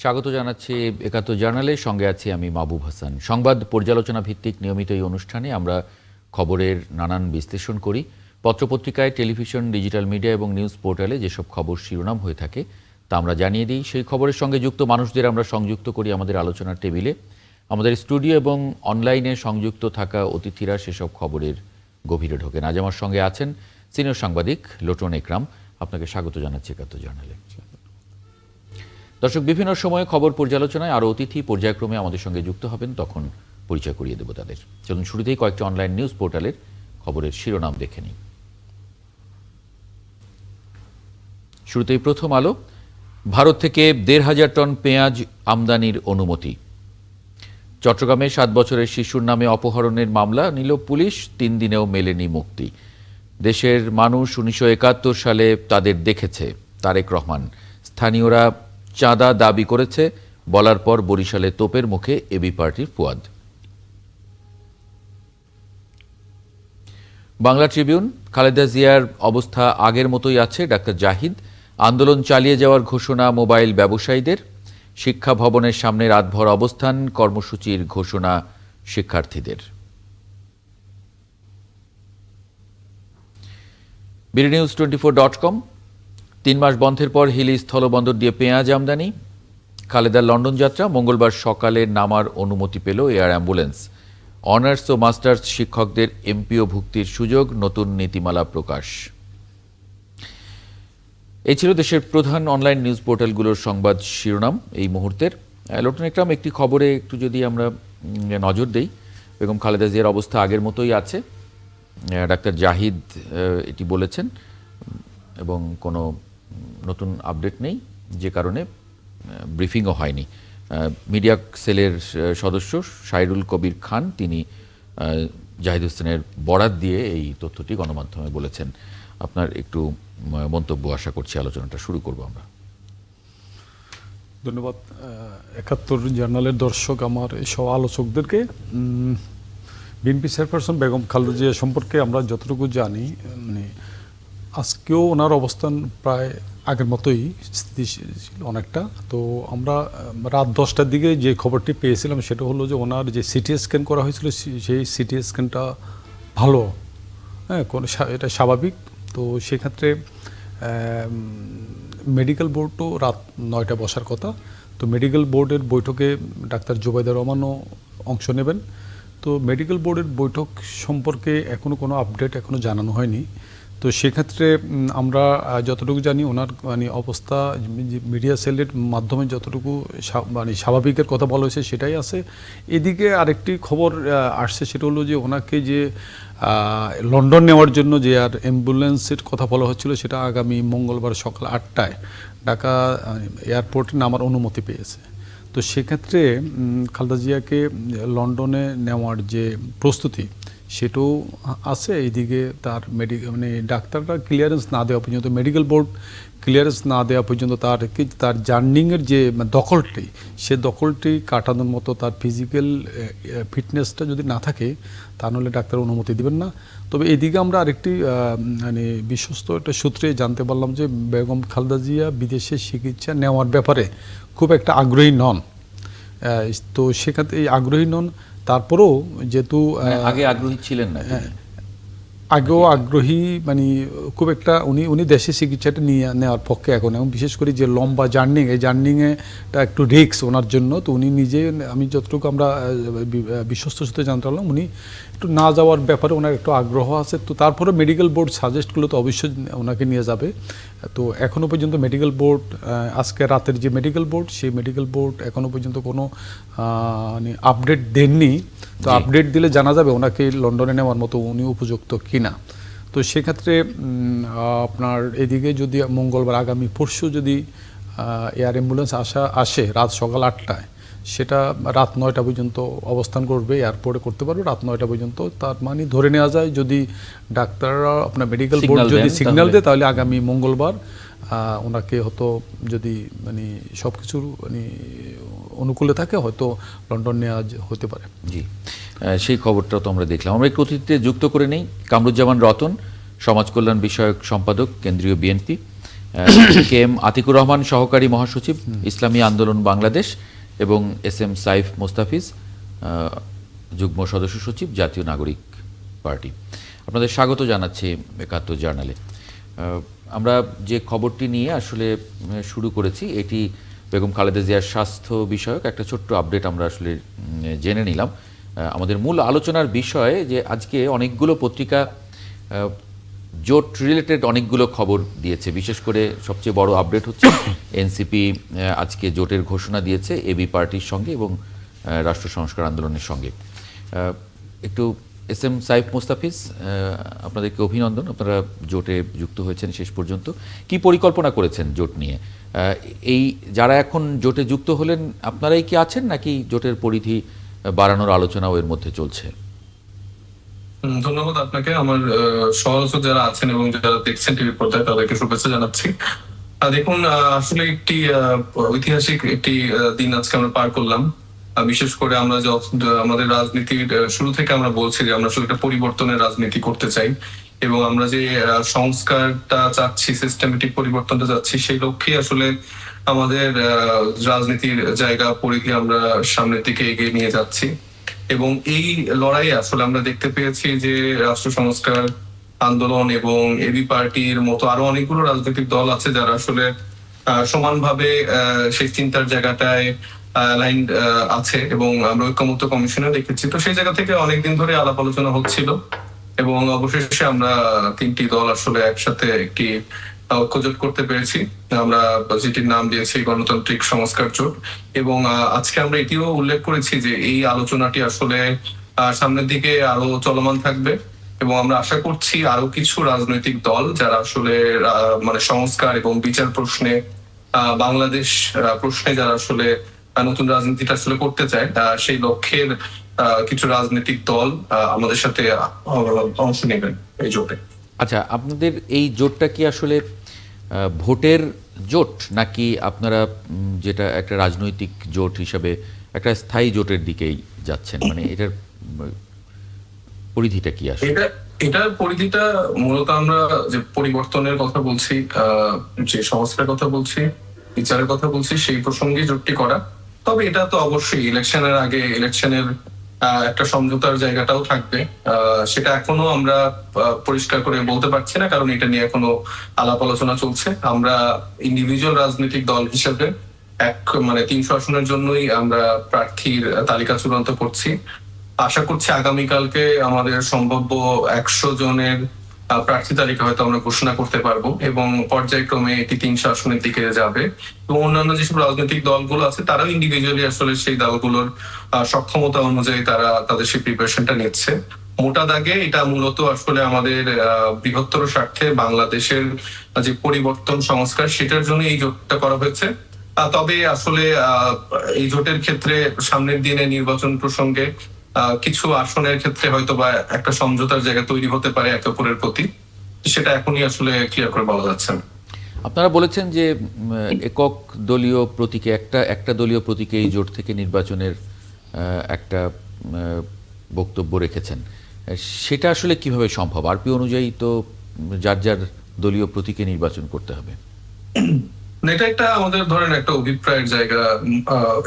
স্বাগত জানাচ্ছি একাত্তর জার্নালের সঙ্গে আছি আমি মাহবুব হাসান। সংবাদ পর্যালোচনা ভিত্তিক নিয়মিত এই অনুষ্ঠানে আমরা খবরের নানান বিশ্লেষণ করি। পত্রপত্রিকায়, টেলিভিশন, ডিজিটাল মিডিয়া এবং নিউজ পোর্টালে যেসব খবর শিরোনাম হয়ে থাকে তা আমরা জানিয়ে দিই। সেই খবরের সঙ্গে যুক্ত মানুষদের আমরা সংযুক্ত করি আমাদের আলোচনার টেবিলে। আমাদের স্টুডিও এবং অনলাইনে সংযুক্ত থাকা অতিথিরা সেসব খবরের গভীরে ঢোকেন। আজ আমার সঙ্গে আছেন সিনিয়র সাংবাদিক লোটন একরাম। আপনাকে স্বাগত জানাচ্ছি একাত্তর জার্নালে। দর্শক, বিভিন্ন সময়ে খবর পর্যালোচনায় আরও অতিথি পর্যায়ক্রমে আমাদের সঙ্গে যুক্ত হবেন, তখন পরিচয় করিয়ে দেব তাদের। চলুন শুরুতেই কয়েকটি অনলাইন নিউজ পোর্টালের খবরের শিরোনাম দেখে নিই। শুরুতেই প্রথম আলো। ভারত থেকে ১৫০০ টন পেঁয়াজ আমদানির অনুমতি। চট্টগ্রামে ৭ বছরের শিশুর নামে অপহরণের মামলা নিল পুলিশ, ৩ দিনেও মেলেনি মুক্তি। দেশের মানুষ ১৯৭১ সালে তাদের দেখেছে, তারেক রহমান। স্থানীয়রা চাঁদা দাবি করেছে, বলার পর বরিশালে তোপের মুখে এবি পার্টির ফুয়াদ। বাংলা ট্রিবিউন। খালেদা জিয়ার অবস্থা আগের মতোই আছে, ডাক্তার জাহিদ। আন্দোলন চালিয়ে যাওয়ার ঘোষণা মোবাইল ব্যবসায়ীদের। শিক্ষা ভবনের সামনে রাতভর অবস্থান, কর্মসূচির ঘোষণা শিক্ষার্থীদের। BDNews24.com। ৩ মাস বন্ধের পর হিলি স্থলবন্দর দিয়ে পেঁয়াজ আমদানি। খালেদার লন্ডন যাত্রা, মঙ্গলবার সকালে নামার অনুমতি পেল এয়ার অ্যাম্বুলেন্স। অনার্স ও মাস্টার্স শিক্ষকদের এমপিও ভুক্তির সুযোগ, নতুন নীতিমালা প্রকাশ। এই ছিল দেশের প্রধান অনলাইন নিউজ পোর্টালগুলোর সংবাদ শিরোনাম এই মুহূর্তের। লোটন একরাম, একটি খবরে একটু যদি আমরা নজর দেই, বেগম খালেদা জিয়ার অবস্থা আগের মতোই আছে, ডাক্তার জাহিদ এটি বলেছেন, এবং কোনো নতুন আপডেট নেই, যে কারণে ব্রিফিংও হয়নি। মিডিয়া সেলের সদস্য সাইরুল কবির খান তিনি জাহিদ হোসেনের বরাত দিয়ে এই তথ্যটি গণমাধ্যমে বলেছেন। আপনার একটু মন্তব্য আশা করছি, আলোচনাটা শুরু করব আমরা। ধন্যবাদ একাত্তর জার্নালের দর্শক, আমার সব আলোচকদেরকে। বিএনপি চেয়ারপারসন বেগম খালেদা জিয়া সম্পর্কে আমরা যতটুকু জানি, মানে আজকেও ওনার অবস্থান প্রায় আগের মতোই স্থিতিশীল অনেকটা। তো আমরা রাত 10টার দিকে যে খবরটি পেয়েছিলাম সেটা হলো যে ওনার যে সিটি স্ক্যান করা হয়েছিল সেই সিটি স্ক্যানটা ভালো, হ্যাঁ, এটা স্বাভাবিক। তো সেক্ষেত্রে মেডিকেল বোর্ডও রাত 9টায় বসার কথা। তো মেডিকেল বোর্ডের বৈঠকে ডাক্তার জুবাইদা রহমানও অংশ নেবেন। তো মেডিকেল বোর্ডের বৈঠক সম্পর্কে এখনও কোনো আপডেট এখনও জানানো হয়নি। তো সেক্ষেত্রে আমরা যতটুকু জানি ওনার মানে অবস্থা মিডিয়া সেলের মাধ্যমে যতটুকু মানে স্বাভাবিকের কথা বলা হয়েছে সেটাই আছে। এদিকে আরেকটি খবর আসছে, সেটা হলো যে ওনাকে যে লন্ডন নেওয়ার জন্য যে আর অ্যাম্বুলেন্সের কথা বলা হচ্ছিল, সেটা আগামী মঙ্গলবার সকাল 8টায় ঢাকা এয়ারপোর্টে নামার অনুমতি পেয়েছে। তো সেক্ষেত্রে খালেদা জিয়াকে লন্ডনে নেওয়ার যে প্রস্তুতি সেটাও আছে। এইদিকে তার মানে ডাক্তাররা ক্লিয়ারেন্স না দেওয়া পর্যন্ত, মেডিকেল বোর্ড ক্লিয়ারেন্স না দেওয়া পর্যন্ত তার জার্নিংয়ের যে দখলটি, সে দখলটি কাটানোর মতো তার ফিজিক্যাল ফিটনেসটা যদি না থাকে, তাহলে ডাক্তার অনুমতি দেবেন না। তবে এদিকে আমরা আরেকটি মানে বিশ্বস্ত একটা সূত্রে জানতে পারলাম যে বেগম খালেদা জিয়া বিদেশে চিকিৎসা নেওয়ার ব্যাপারে খুব একটা আগ্রহী নন। তো সেক্ষেত্রে এই আগ্রহী নন, তারপরেও যেহেতু আগে আগ্রহী ছিলেন না, আগেও আগ্রহী, মানে খুব একটা উনি দেশে চিকিৎসাটা নিয়ে নেওয়ার পক্ষে এখন, এবং বিশেষ করে যে লম্বা জার্নিং, এই জার্নিংয়েটা একটু রিস্ক ওনার জন্য। তো উনি নিজে, আমি যতটুকু আমরা বিশ্বস্ত সূত্রে জানতে পারলাম, উনি একটু না যাওয়ার ব্যাপারে ওনার একটু আগ্রহ আছে। তো তারপরে মেডিকেল বোর্ড সাজেস্ট করলে তো অবশ্যই ওনাকে নিয়ে যাবে। তো এখনও পর্যন্ত মেডিকেল বোর্ড, আজকে রাতের যে মেডিকেল বোর্ড, সেই মেডিকেল বোর্ড এখনও পর্যন্ত কোনো মানে আপডেট দেননি। তো আপডেট দিলে জানা যাবে ওনাকে লন্ডনে নেওয়ার মতো উনি উপযুক্ত কিনা। তো সেক্ষেত্রে আপনার এদিকে যদি মঙ্গলবার আগামী পরশু যদি এয়ার অ্যাম্বুলেন্স আসে রাত সকাল 8টায়, সেটা রাত 9টা পর্যন্ত অবস্থান করবে, এয়ারপোর্টে করতে পারবে রাত 9টা পর্যন্ত। তার মানে ধরে নেওয়া যায় যদি ডাক্তাররা, আপনার মেডিকেল বোর্ড যদি সিগন্যাল দেয়, তাহলে আগামী মঙ্গলবার ওনাকে হয়তো, যদি মানে সব কিছুর মানে অনুকূলে থাকে, হয়তো লন্ডন নেওয়া হতে পারে। জি, সেই খবরটাও তো আমরা দেখলাম। আমরা একটু অতিথিতে যুক্ত করে নেই। কামরুজ্জামান রতন, সমাজ কল্যাণ বিষয়ক সম্পাদক, কেন্দ্রীয় বিএনপি। কে এম আতিকুর রহমান সহকারী মহাসচিব ইসলামী আন্দোলন বাংলাদেশ এবং এস এম সাইফ মোস্তাফিজ যুগ্ম সদস্য সচিব জাতীয় নাগরিক পার্টি। আপনাদের স্বাগত জানাচ্ছি একাত্তর জার্নালে। আমরা যে খবরটি নিয়ে আসলে শুরু করেছি এটি বেগম খালেদা জিয়ার স্বাস্থ্য বিষয়ক একটা ছোট্ট আপডেট আমরা আসলে জেনে নিলাম। আমাদের মূল আলোচনার বিষয় যে আজকে অনেকগুলো পত্রিকা জোট রিলেটেড অনেকগুলো খবর দিয়েছে, বিশেষ করে সবচেয়ে বড় আপডেট হচ্ছে এনসিপি আজকে জোটের ঘোষণা দিয়েছে এবি পার্টির সঙ্গে এবং রাষ্ট্র সংস্কার আন্দোলনের সঙ্গে। একটু এস এম সাইফ মোস্তাফিজ, আপনাদেরকে অভিনন্দন, আপনারা জোটে যুক্ত হয়েছেন শেষ পর্যন্ত। কি পরিকল্পনা করেছেন জোট নিয়ে? এই যারা এখন জোটে যুক্ত হলেন আপনারাই কি আছেন, নাকি জোটের পরিধি বাড়ানোর আলোচনাও এর মধ্যে চলছে? ধন্যবাদ আপনাকে। আমার সহযোগ যারা আছেন এবং যারা দেখছেন টিভি পর্দায় তাদেরকে শুভেচ্ছা জানাচ্ছি। দেখুন, আসলে একটি ঐতিহাসিক একটি দিন আজকে আমরা পার করলাম। বিশেষ করে আমরা আমাদের রাজনীতির শুরু থেকে আমরা বলছি যে আমরা আসলে একটা পরিবর্তনের রাজনীতি করতে চাই এবং আমরা যে সংস্কারটা চাচ্ছি, সিস্টেমেটিক পরিবর্তনটা চাচ্ছি, সেই লক্ষ্যে আসলে আমাদের রাজনীতির জায়গা পরিধি আমরা সামনের দিকে এগিয়ে নিয়ে যাচ্ছি। এবং এই লড়াইয়ে আসলে আমরা দেখতে পেয়েছি যে রাষ্ট্র সংস্কার আন্দোলন এবং এবি পার্টির মতো আরো অনেকগুলো রাজনৈতিক দল আছে যারা আসলে সমানভাবে সেই চিন্তার জায়গাটায় লাইন আছে এবং আমরা ঐক্যমত্য কমিশনে দেখেছি। তো সেই জায়গা থেকে অনেকদিন ধরে আলাপ আলোচনা হচ্ছিল এবং অবশেষে আমরা তিনটি দল আসলে একসাথে একটি ঐক্যজোট করতে পেরেছি। আমরা যেটির নাম দিয়েছি গণতান্ত্রিক সংস্কার জোট। এবং আজকে আমরা এটিও উল্লেখ করেছি যে এই আলোচনাটি আসলে সামনের দিকে আরো চলমান থাকবে এবং আমরা আশা করছি আরো কিছু রাজনৈতিক দল যারা আসলে মানে সংস্কার এবং বিচার প্রশ্নে, বাংলাদেশ প্রশ্নে যারা আসলে নতুন রাজনীতিটা আসলে করতে চায়, সেই লক্ষ্যের কিছু রাজনৈতিক দল আমাদের সাথে অংশ নেবেন এই জোটে। আচ্ছা, আপনাদের এই জোটটা কি আসলে ভোটের জোট, নাকি আপনারা যেটা একটা রাজনৈতিক জোট হিসাবে একটা স্থায়ী জোটের দিকেই যাচ্ছেন? মানে এটার পরিধিটা কি আসলে? এটার পরিধিটা মূলত আমরা যে পরিবর্তনের কথা বলছি, যে সংস্কারের কথা বলছি, বিচারের কথা বলছি, সেই প্রসঙ্গে জোটটি করা। তবে এটা তো অবশ্যই ইলেকশনের আগে ইলেকশনের একটা সমঝোতার জায়গাটাও থাকবে। সেটা এখনো আমরা পরিষ্কার করে বলতে পারছি না, কারণ এটা নিয়ে এখনো আলাপ আলোচনা চলছে। আমরা ইন্ডিভিজুয়াল রাজনৈতিক দল হিসেবে 300 আসনের জন্যই আমরা প্রার্থীর তালিকা চূড়ান্ত করছি। আশা করছি আগামীকালকে আমাদের সম্ভাব্য 100 জনের প্রার্থী তালিকা হয়তো আমরা ঘোষণা করতে পারবো এবং পর্যায়ক্রমে এটি 300 আসনের দিকে যাবে। এবং অন্যান্য যেসব রাজনৈতিক দলগুলো আছে তারাও ইন্ডিভিজুয়ালি আসলে সেই দলগুলোর সক্ষমতা অনুযায়ী তারা তাদের সেই প্রিপারেশনটা নিচ্ছে। মোটা দাগে এটা মূলত আসলে আমাদের বৃহত্তর স্বার্থে বাংলাদেশের যে পরিবর্তন সংস্কার, সেটার জন্য এই জোটটা করা হয়েছে। তবে আসলে এই জোটের ক্ষেত্রে সামনের দিনে নির্বাচন প্রসঙ্গে কিছু আসনের ক্ষেত্রে হয়তো বা একটা সমঝোতার জায়গা তৈরি হতে পারে একে অপরের প্রতি, সেটা এখনই আসলে ক্লিয়ার করে বলা যাচ্ছে না। আপনারা বলেছেন যে একক দলীয় প্রতীকে একটা দলীয় প্রতীকে এই জোট থেকে নির্বাচনের একটা বক্তব্য রেখেছেন। সেটা আসলে কিভাবে সম্ভব? আরপি অনুযায়ী তো যার যার দলীয় প্রতীকে নির্বাচন করতে হবে। এটা একটা আমাদের ধরেন একটা অভিপ্রায়ের জায়গা,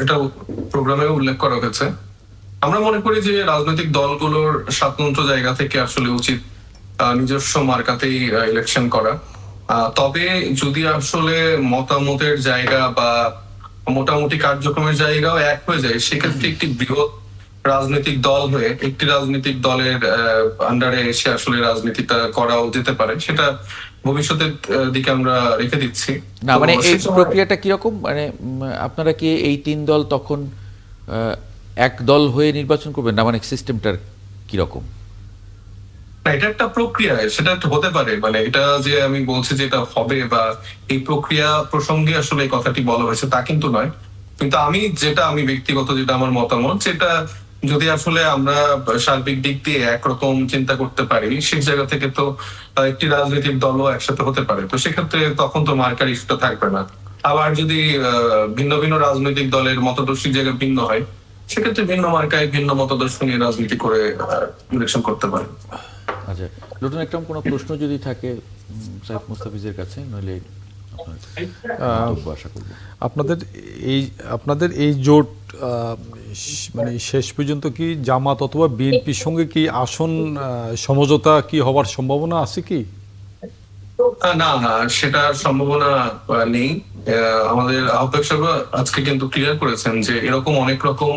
এটা প্রোগ্রামে উল্লেখ করা হয়েছে। আমরা মনে করি যে রাজনৈতিক দলগুলোর স্বতন্ত্র জায়গা থেকে আসলে উচিত নিজস্ব মার্কাতেই ইলেকশন করা। তবে যদি আসলে মতামতের জায়গা বা মোটামুটি কার্যক্রমের জায়গাও এক হয়ে যায়, সেক্ষেত্রে একটি বৃহৎ রাজনৈতিক দল হয়ে একটি রাজনৈতিক দলের আন্ডারে এসে আসলে রাজনীতিটা করাও যেতে পারে। সেটা ভবিষ্যতের দিকে আমরা রেখে দিচ্ছি। না, মানে এই প্রক্রিয়াটা কিরকম? মানে আপনারা কি এই 3 দল তখন এক দল হয়ে নির্বাচন করবেন, না মানে সিস্টেমটার কিরকম? এটা একটা প্রক্রিয়া, সেটা হতে পারে। মানে এটা যে আমি বলছি যে এটা হবে বা এই প্রক্রিয়া প্রসঙ্গে আসলে এই কথাটি বলা হয়েছে তা কিন্তু নয়। কিন্তু আমি ব্যক্তিগত যেটা আমার মতামত, যেটা যদি আসলে আমরা সার্বিক দিক দিয়ে একরকম চিন্তা করতে পারি, সেই জায়গা থেকে তো একটি রাজনৈতিক দলও একসাথে হতে পারে। তো সেক্ষেত্রে তখন তো মার্কার ইস্যুটা থাকবে না। আবার যদি ভিন্ন ভিন্ন রাজনৈতিক দলের মতাদর্শী জায়গা ভিন্ন হয়, সেক্ষেত্রে ভিন্ন মার্কায় ভিন্ন মতাদর্শ নিয়ে রাজনীতি করে ইলেকশন করতে পারে। আচ্ছা, নতুন একটা কোনো প্রশ্ন যদি থাকে সাইফ মুস্তাফিজের কাছে, নইলে মন্তব্য আশা করব। আপনাদের আপনাদের এই জোট মানে শেষ পর্যন্ত কি জামাত অথবা বিএনপির সঙ্গে কি আসন সমঝোতা কি হওয়ার সম্ভাবনা আছে কি? না না, সেটার সম্ভাবনা নেই। আমাদের আহ্বায়ক সাহেব আজকে কিন্তু ক্লিয়ার করেছেন যে এরকম অনেক রকম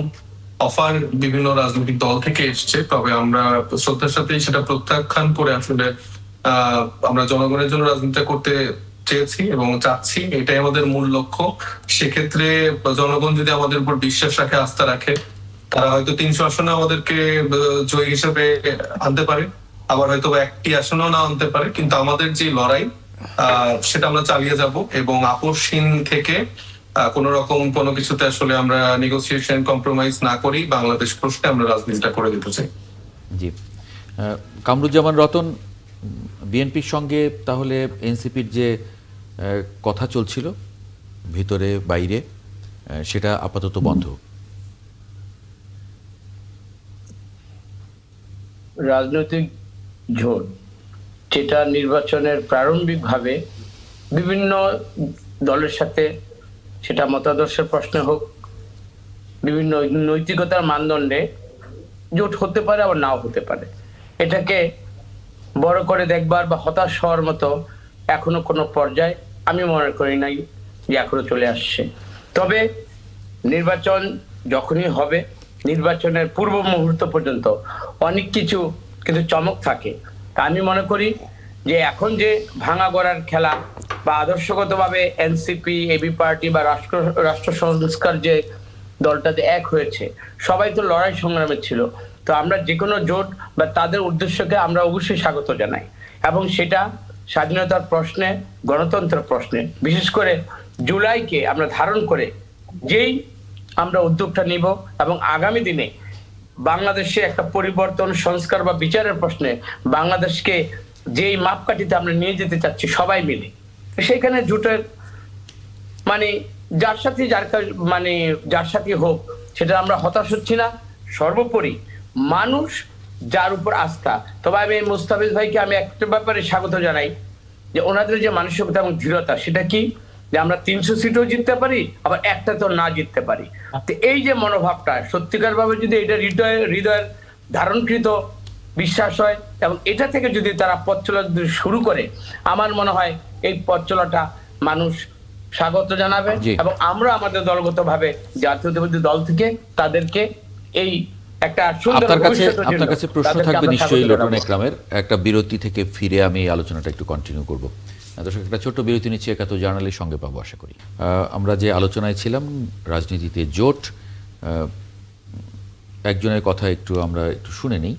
অফার বিভিন্ন রাজনৈতিক দল থেকে এসছে, তবে আমরা শ্রদ্ধার সাথেই সেটা প্রত্যাখ্যান করে আসলে আমরা জনগণের জন্য রাজনীতি করতে চেয়েছি এবং চাচ্ছি, এটাই আমাদের মূল লক্ষ্য। সেক্ষেত্রে জনগণ যদি আমাদের উপর বিশ্বাস রাখে, আস্থা রাখে, তারা হয়তো 300 আসনে আমাদেরকে জয়ী হিসেবে আনতে পারে, আবার হয়তো একটি আসনেও না আনতে পারে, কিন্তু আমাদের যে লড়াই সেটা আমরা চালিয়ে যাব এবং আপোষহীন থেকে কোন রকম কোনো কিছুতে আসলে আমরা নেগোসিয়েশন কম্প্রোমাইজ না করি বাংলাদেশ প্রশ্নে আমরা রাজনীতিটা করে দিতে চাই। জি, কামরুজ্জামান রতন, বিএনপির সঙ্গে তাহলে এনসিপির যে কথা চলছিল ভিতরে বাইরে, সেটা আপাতত বন্ধ। রাজনৈতিক জোট যেটা নির্বাচনের প্রারম্ভিকভাবে বিভিন্ন দলের সাথে, সেটা মতাদর্শের প্রশ্নে হোক, বিভিন্ন নৈতিকতার মানদণ্ডে জোট হতে পারে আবার নাও হতে পারে। এটাকে বড় করে দেখবার বা হতাশ হওয়ার মতো এখনো কোনো পর্যায়ে আমি মনে করি নাই যে এখনো চলে আসছে। তবে নির্বাচন যখনই হবে, নির্বাচনের পূর্ব মুহূর্ত পর্যন্ত অনেক কিছু কিন্তু চমক থাকে। তা আমি মনে করি যে এখন যে ভাঙা গড়ার খেলা বা আদর্শগতভাবে এনসিপি, এবি পার্টি বা রাষ্ট্র সংস্কার যে দলটাতে এক হয়েছে, সবাই তো লড়াই সংগ্রামে ছিল। তো আমরা যে কোনো জোট বা তাদের উদ্দেশ্যকে আমরা অবশ্যই স্বাগত জানাই, এবং সেটা স্বাধীনতার প্রশ্নে, গণতন্ত্র প্রশ্নে, বিশেষ করে জুলাইকে আমরা ধারণ করে যেই আমরা উদ্যোগটা নিব এবং আগামী দিনে বাংলাদেশে একটা পরিবর্তন, সংস্কার বা বিচারের প্রশ্নে বাংলাদেশকে যেই মাপকাঠিতে আমরা নিয়ে যেতে চাচ্ছি সবাই মিলে, সেখানে জোটের মানে যার সাথে হোক, সেটা আমরা হতাশ হচ্ছি না। সর্বোপরি মানুষ যার উপর আস্থা। তবে আমি মুস্তাফিজ ভাইকে আমি একটা ব্যাপারে স্বাগত জানাই, যে ওনাদের যে মানসিকতা এবং দৃঢ়তা, সেটা কি যে আমরা 300 সিটও জিততে পারি, আবার একটা তো না জিততে পারি। তো এই যে মনোভাবটা সত্যিকার ভাবে যদি এটা হৃদয়ের ধারণকৃত বিশ্বাস হয় এবং এটা থেকে যদি তারা পথ চলা শুরু করে, আমার মনে হয় এই পথ চলাটা মানুষ স্বাগত জানাবে। এবং আমরা আমাদের দলগতভাবে জাতীয়তাবাদী দল থেকে তাদেরকে এই একটা সুন্দর আপনার কাছে প্রশ্ন থাকবে নিশ্চয়ই লটন একরামের। একটা বিরতি থেকে ফিরে আমি এই আলোচনাটা একটু কন্টিনিউ করব। দর্শক, একটা ছোট্ট বিরতি নিচ্ছি, একাত্তর জার্নালের সঙ্গে পাবো আশা করি। আমরা যে আলোচনায় ছিলাম রাজনীতিতে জোট, একজনের কথা আমরা একটু শুনে নিই।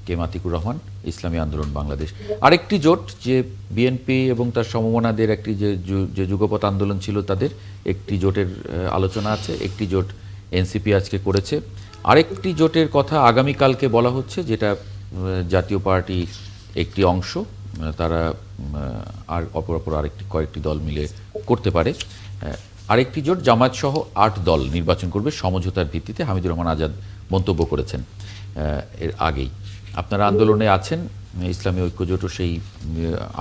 কে মাতিকুর রহমান, ইসলামী আন্দোলন বাংলাদেশ। আরেকটি জোট যে বিএনপি এবং তার সমমনাদের একটি যে যুগপৎ আন্দোলন ছিল, তাদের একটি জোটের আলোচনা আছে। একটি জোট এনসিপি আজকে করেছে। আরেকটি জোটের কথা আগামীকালকে বলা হচ্ছে, যেটা জাতীয় পার্টি একটি অংশ, তারা আর অপর কয়েকটি দল মিলে করতে পারে। আরেকটি জোট জামায়াত সহ 8 দল নির্বাচন করবে সমঝোতার ভিত্তিতে, হামিদুর রহমান আজাদ মন্তব্য করেছেন এর আগেই। আপনারা আন্দোলনে আছেন, ইসলামী ঐক্যজোটও সেই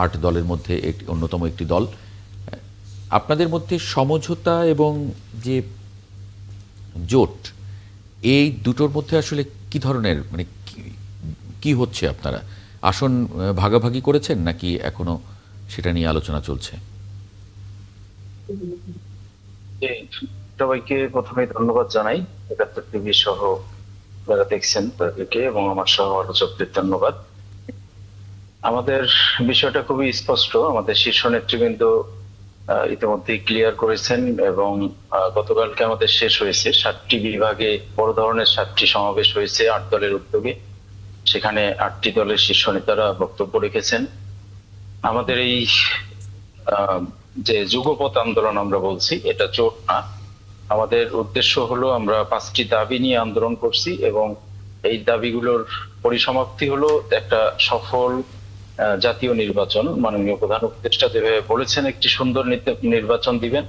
8 দলের মধ্যে অন্যতম একটি দল। আপনাদের মধ্যে সমঝোতা এবং যে জোট, এই দুটোর মধ্যে আসলে কি ধরনের কি হচ্ছে? আপনারা আসন ভাগাভাগি করেছেন নাকি এখনো সেটা নিয়ে আলোচনা চলছে? সবাইকে প্রথমে ধন্যবাদ জানাই, ৭১ টিভি সহ যারা দেখছেন তাদেরকে এবং আমার সহ আলোচকদের ধন্যবাদ। আমাদের বিষয়টা খুবই স্পষ্ট, আমাদের শীর্ষ নেতৃবৃন্দ ইতিমধ্যেই ক্লিয়ার করেছেন এবং গতকালকে আমাদের শেষ হয়েছে 7টি বিভাগে বড় ধরনের 7টি সমাবেশ হয়েছে 8 দলের উদ্যোগে। সেখানে 8টি দলের শীর্ষ নেতারা বক্তব্য রেখেছেন। আমাদের এই যে যুগপৎ আন্দোলন আমরা বলছি, এটা জোট না। আমাদের উদ্দেশ্য হলো আমরা 5টি দাবি নিয়ে আন্দোলন করছি এবং এই দাবিগুলোর পরিসমাপ্তি হলো একটা সফল জাতীয় নির্বাচন। মাননীয় প্রধান উপদেষ্টা যেভাবে বলেছেন একটি সুন্দর নির্বাচন দিবেন,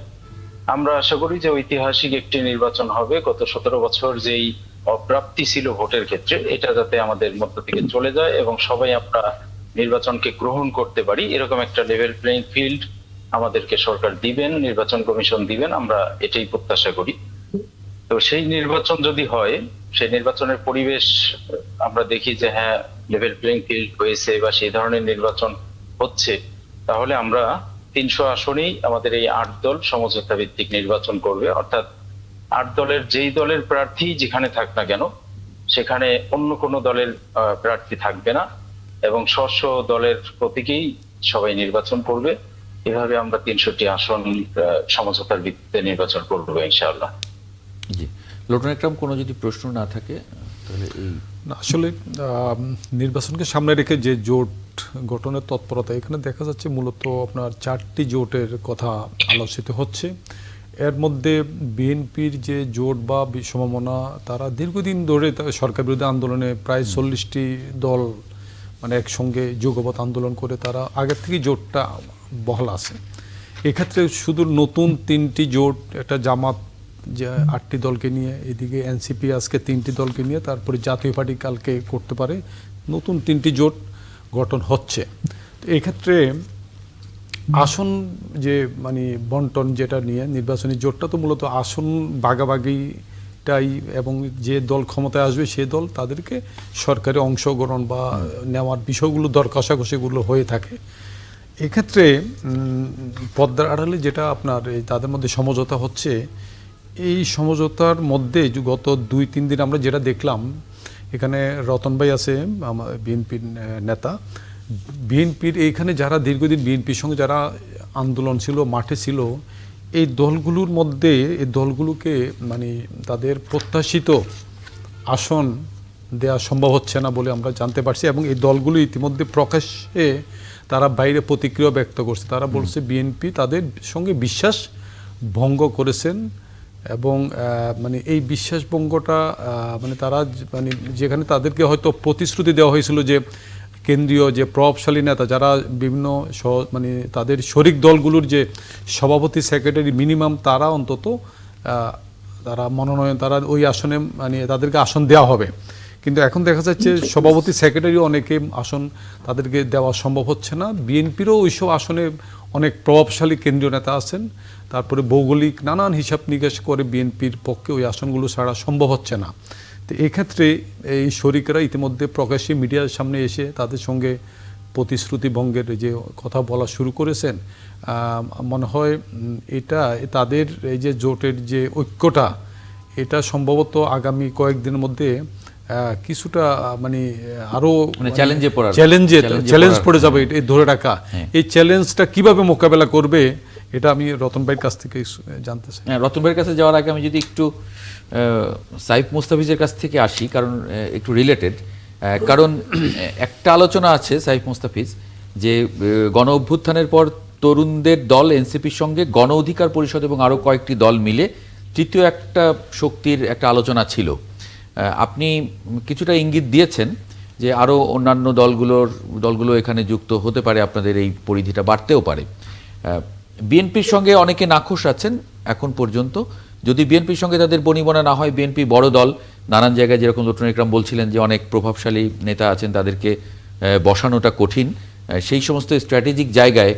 আমরা আশা করি যে ঐতিহাসিক একটি নির্বাচন হবে। গত 17 বছর যেই অপ্রাপ্তি ছিল ভোটের ক্ষেত্রে, এটা যাতে আমাদের মধ্য থেকে চলে যায় এবং সবাই আমরা নির্বাচনকে গ্রহণ করতে পারি, এরকম একটা লেভেল প্লেইং ফিল্ড আমাদেরকে সরকার দিবেন, নির্বাচন কমিশন দিবেন, আমরা এটাই প্রত্যাশা করি। তো সেই নির্বাচন যদি হয়, সেই নির্বাচনের পরিবেশ আমরা দেখি যে হ্যাঁ লেভেল প্লেইং ফিল্ড হয়েছে বা সেই ধরনের নির্বাচন হচ্ছে, তাহলে আমরা 300 আসনেই আমাদের এই 8 দল সমঝোতা ভিত্তিক নির্বাচন করবে। অর্থাৎ 8 দলের যেই দলের প্রার্থী যেখানে থাক না কেন, সেখানে অন্য কোনো দলের প্রার্থী থাকবে না এবং স্ব দলের প্রতীকেই সবাই নির্বাচন করবে। এভাবে আমরা 300টি আসন সমঝোতার ভিত্তিতে নির্বাচন করবো ইনশাআল্লাহ। জি, লোটন একরাম, কোনো যদি প্রশ্ন না থাকে তাহলে এই না, আসলে নির্বাচনকে সামনে রেখে যে জোট গঠনের তৎপরতা, এখানে দেখা যাচ্ছে মূলত আপনার 4টি জোটের কথা আলোচিত হচ্ছে। এর মধ্যে বিএনপির যে জোট বা সম্ভাবনা, তারা দীর্ঘদিন ধরে সরকার বিরোধী আন্দোলনে প্রায় 40টি দল মানে একসঙ্গে যুগপৎ আন্দোলন করে তারা আগের থেকে জোটটা বহাল আছে। এক্ষেত্রে শুধু নতুন 3টি জোট, একটা জামাত যে 8টি দলকে নিয়ে, এদিকে এনসিপি আজকে 3টি দলকে নিয়ে, তারপরে জাতীয় পার্টি কালকে করতে পারে, নতুন 3টি জোট গঠন হচ্ছে। তো এক্ষেত্রে আসন যে মানে বন্টন যেটা নিয়ে নির্বাচনী জোটটা, তো মূলত আসন ভাগাভাগিটাই, এবং যে দল ক্ষমতায় আসবে সে দল তাদেরকে সরকারি অংশগ্রহণ বা নেওয়ার বিষয়গুলো দর কষাকষিগুলো হয়ে থাকে। এক্ষেত্রে পদ্মার আড়ালে যেটা আপনার এই তাদের মধ্যে সমঝোতা হচ্ছে, এই সমঝোতার মধ্যে গত 2-3 দিন আমরা যেটা দেখলাম, এখানে রতন ভাই আছে আমার বিএনপির নেতা, বিএনপির এইখানে যারা দীর্ঘদিন বিএনপির সঙ্গে যারা আন্দোলন ছিল, মাঠে ছিল, এই দলগুলোর মধ্যে এই দলগুলোকে মানে তাদের প্রত্যাশিত আসন দেওয়া সম্ভব হচ্ছে না বলে আমরা জানতে পারছি। এবং এই দলগুলো ইতিমধ্যে প্রকাশ্যে তারা বাইরে প্রতিক্রিয়া ব্যক্ত করছে। তারা বলছে বিএনপি তাদের সঙ্গে বিশ্বাস ভঙ্গ করেছেন, এবং মানে এই বিশ্বাস ভঙ্গটা মানে তারা মানে যেখানে তাদেরকে হয়তো প্রতিশ্রুতি দেওয়া হয়েছিল যে কেন্দ্রীয় যে প্রভাবশালী নেতা যারা বিভিন্ন মানে তাদের শরিক দলগুলোর যে সভাপতি, সেক্রেটারি মিনিমাম, তারা অন্তত তারা মনোনয়ন, তারা ওই আসনে মানে তাদেরকে আসন দেওয়া হবে। কিন্তু এখন দেখা যাচ্ছে সভাপতি, সেক্রেটারি অনেকে আসন তাদেরকে দেওয়া সম্ভব হচ্ছে না। বিএনপিরও ওইসব আসনে অনেক প্রভাবশালী কেন্দ্রীয় নেতা আছেন, তারপরে ভৌগোলিক নানান হিসাব নিকাশ করে বিএনপির পক্ষে ওই আসনগুলো ছাড়া সম্ভব হচ্ছে না। তো এক্ষেত্রে এই শরিকরা ইতিমধ্যে প্রকাশ্যে মিডিয়ার সামনে এসে তাদের সঙ্গে প্রতিশ্রুতি ভঙ্গের যে কথা বলা শুরু করেছেন। মনে হয় এটা তাদের এই যে জোটের যে ঐক্যটা, এটা সম্ভবত আগামী কয়েকদিনের মধ্যে কিছুটা মানে আরো চ্যালেঞ্জ পড়ে যাবে। এই ধরে রাখা, এই চ্যালেঞ্জটা কিভাবে মোকাবেলা করবে, এটা আমি রতন ভাইয়ের কাছ থেকে জানতে চাই। রতন ভাইয়ের কাছে যাওয়ার আগে আমি যদি একটু সাইফ মুস্তাফিজের কাছ থেকে আসি, কারণ একটু রিলেটেড। কারণ একটা আলোচনা আছে সাইফ মুস্তাফিজ যে গণ অভ্যুত্থানের পর তরুণদের দল এনসিপির সঙ্গে গণ অধিকার পরিষদ এবং আরও কয়েকটি দল মিলে তৃতীয় একটা শক্তির একটা আলোচনা ছিল। আপনি কিছুটা ইঙ্গিত দিয়েছেন যে আরও অন্যান্য দলগুলো এখানে যুক্ত হতে পারে, আপনাদের এই পরিধিটা বাড়তেও পারে। বিএনপির সঙ্গে অনেকে নাখোশ আছেন এখন পর্যন্ত। যদি বিএনপির সঙ্গে তাদের বনিবনা না হয়, বিএনপি বড় দল, নানান জায়গায় যেরকম লোটন একরাম বলছিলেন যে অনেক প্রভাবশালী নেতা আছেন, তাদেরকে বসানোটা কঠিন। সেই সমস্ত স্ট্র্যাটেজিক জায়গায়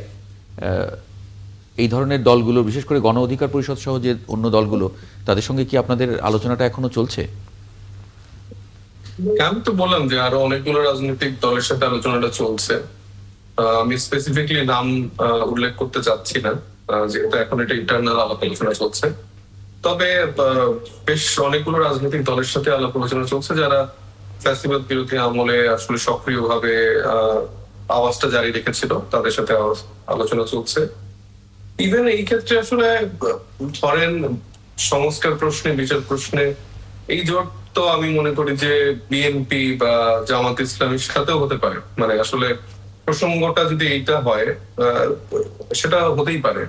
এই ধরনের দলগুলো, বিশেষ করে গণ অধিকার পরিষদ সহ যে অন্য দলগুলো, তাদের সঙ্গে কি আপনাদের আলোচনাটা এখনো চলছে? আমি তো বললাম যে আরো অনেকগুলো রাজনৈতিক দলের সাথে আলোচনাটা চলছে। আমি স্পেসিফিকলি নাম উল্লেখ করতে চাচ্ছি না, যেহেতু এখন এটা ইন্টারনাল আলাপ আলোচনা চলছে। তবে বেশ অনেকগুলো রাজনৈতিক দলের সাথে আলাপ আলোচনা চলছে যারা ফ্যাসিবাদ বিরোধী আমলে আসলে সক্রিয়ভাবে আওয়াজটা জারি রেখেছিল, তাদের সাথে আলোচনা চলছে। ইভেন এই ক্ষেত্রে আসলে ধরেন সংস্কার প্রশ্নে, বিচার প্রশ্নে এই জোট তো আমি মনে করি যে বিএনপি বা জামাত ইসলামীর সাথেও হতে পারে। মানে আসলে প্রসঙ্গটা যদি এইটা হয়, সেটা হতেই পারে।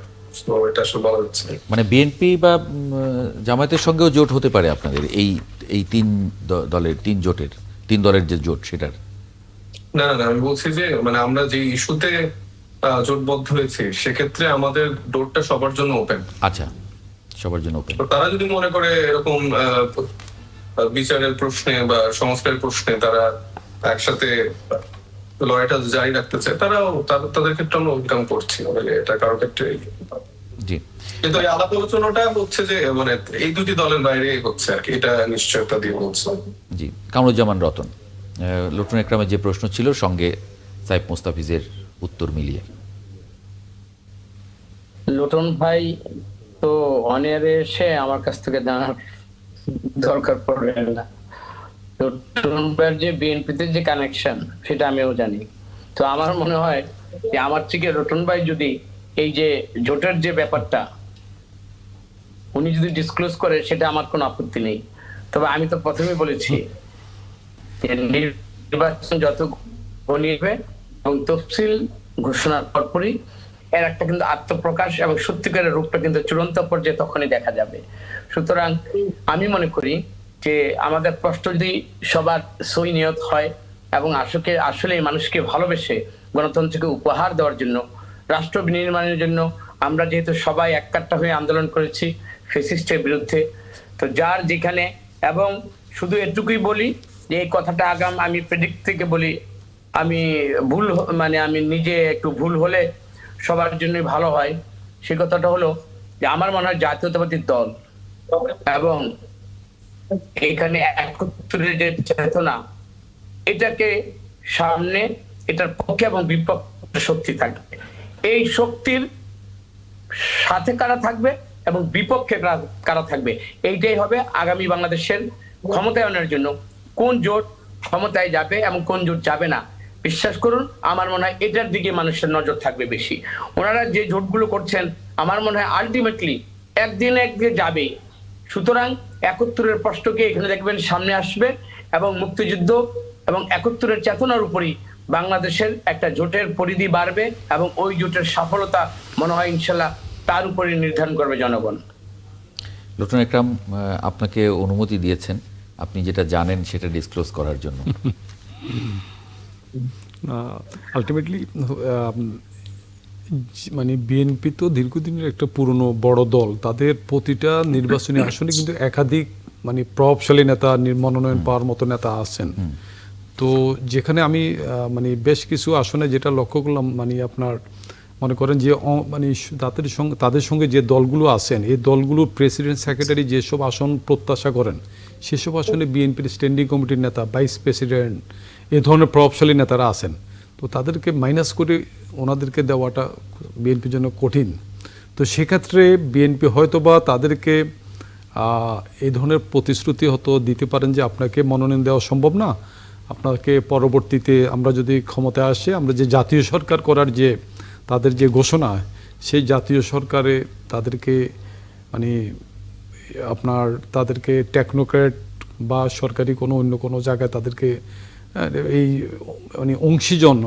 এটা আসলে বলা যাচ্ছে মানে বিএনপি বা জামায়াতের সঙ্গেও জোট হতে পারে আপনাদের এই তিন দলের যে জোট সেটার? না, আমি বলছি যে মানে আমরা যে ইস্যুতে জোটবদ্ধ হয়েছি সেক্ষেত্রে আমাদের ডোরটা সবার জন্য ওপেন। আচ্ছা, সবার জন্য ওপেন। তো তারা যদি মনে করে এরকম বিচারের প্রশ্নে বা সংস্কারের প্রশ্নে তারা একসাথে লড়াইটা জারি রাখতে চায়, তাদের ক্ষেত্রে আমরা ওয়েলকাম করছি, মানে এটা কারো ক্ষেত্রে। জি, কিন্তু এই আলাপ আলোচনাটা হচ্ছে যে মানে এই দুটি দলের বাইরে হচ্ছে আর কি, এটা নিশ্চয়তা দিয়ে বলছে। জি, কামরুজ্জামান রতন, লটন একরামের যে প্রশ্ন ছিল সঙ্গে সাইফ মোস্তাফিজের উত্তর মিলিয়ে। লোটন ভাই তো অনিয়ারে এসে আমার কাছ থেকে জানার দরকার পড়বে না। লোটন ভাইয়ের যে বিএনপিতে যে কানেকশন সেটা আমিও জানি। তো আমার মনে হয় যে আমার থেকে লোটন ভাই যদি এই যে জোটের যে ব্যাপারটা উনি যদি ডিসক্লোজ করে সেটা আমার কোনো আপত্তি নেই। তবে আমি তো প্রথমেই বলেছি যে নির্বাচন যত ঘনিয়ে এবং তফসিল ঘোষণার পরপরই এর একটা কিন্তু আত্মপ্রকাশ এবং সত্যিকারের রূপটা কিন্তু চূড়ান্ত পর্যায়ে তখনই দেখা যাবে। সুতরাং আমি মনে করি যে আমাদের প্রশ্ন যদি সবার সই নিয়ত হয় এবং আসলে মানুষকে ভালোবেসে গণতন্ত্রকে উপহার দেওয়ার জন্য, রাষ্ট্র বিনির্মাণের জন্য আমরা যেহেতু সবাই এককাট্টা হয়ে আন্দোলন করেছি ফ্যাসিস্টের বিরুদ্ধে, তো যার যেখানে, এবং শুধু এটুকুই বলি যে এই কথাটা আমি প্রেডিক্ট থেকে বলি, আমি আমি নিজে একটু ভুল হলে সবার জন্যই ভালো হয়। সে কথাটা হলো যে আমার মনে হয় জাতীয়তাবাদী দল এবং এখানে একত্রের যে চেতনা, এটাকে সামনে, এটার পক্ষে এবং বিপক্ষে শক্তি থাকবে। এই শক্তির সাথে কারা থাকবে এবং বিপক্ষে কারা থাকবে, এইটাই হবে আগামী বাংলাদেশের ক্ষমতায়নের জন্য কোন জোট ক্ষমতায় যাবে এবং কোন জোট যাবে না। বিশ্বাস করুন, আমার মনে হয় এটার দিকে মানুষের নজর থাকবে বেশি। ওনারা যে জোটগুলো করছেন আমার মনে হয় আলটিমেটলি একদিন যাবে। সুতরাং ৭১-এর প্রশ্নকে এখানে দেখবেন সামনে আসবে এবং মুক্তিযুদ্ধ এবং ৭১-এর চেতনার উপরই বাংলাদেশের একটা জোটের পরিধি বাড়বে এবং ওই জোটের সফলতা মনে হয় ইনশাল্লাহ তার উপরে নির্ধারণ করবে জনগণ। লটন একরাম আপনাকে অনুমতি দিয়েছেন আপনি যেটা জানেন সেটা ডিসক্লোজ করার জন্য। আলটিমেটলি মানে বিএনপি তো দীর্ঘদিনের একটা পুরনো বড় দল, তাদের প্রতিটা নির্বাচনী আসনে কিন্তু একাধিক মানে প্রভাবশালী নেতা, মনোনয়ন পাওয়ার মতো নেতা আছেন। তো যেখানে আমি মানে বেশ কিছু আসনে যেটা লক্ষ্য করলাম, মানে আপনার মনে করেন যে মানে তাদের সঙ্গে যে দলগুলো আছেন, এই দলগুলোর প্রেসিডেন্ট সেক্রেটারি যেসব আসন প্রত্যাশা করেন সেসব আসনে বিএনপির স্ট্যান্ডিং কমিটির নেতা, ভাইস প্রেসিডেন্ট, এ ধরনের প্রভাবশালী নেতারা আছেন। তো তাদেরকে মাইনাস করে ওনাদেরকে দেওয়াটা বিএনপির জন্য কঠিন। তো সেক্ষেত্রে বিএনপি হয়তোবা তাদেরকে এই ধরনের প্রতিশ্রুতি হয়তো দিতে পারেন যে আপনাকে মনোনয়ন দেওয়া সম্ভব না, আপনাকে পরবর্তীতে আমরা যদি ক্ষমতায় আসে আমরা যে জাতীয় সরকার করার যে তাদের যে ঘোষণা, সেই জাতীয় সরকারে তাদেরকে মানে তাদেরকে টেকনোক্র্যাট বা সরকারি অন্য কোনো জায়গায় তাদেরকে এই মানে অংশীজন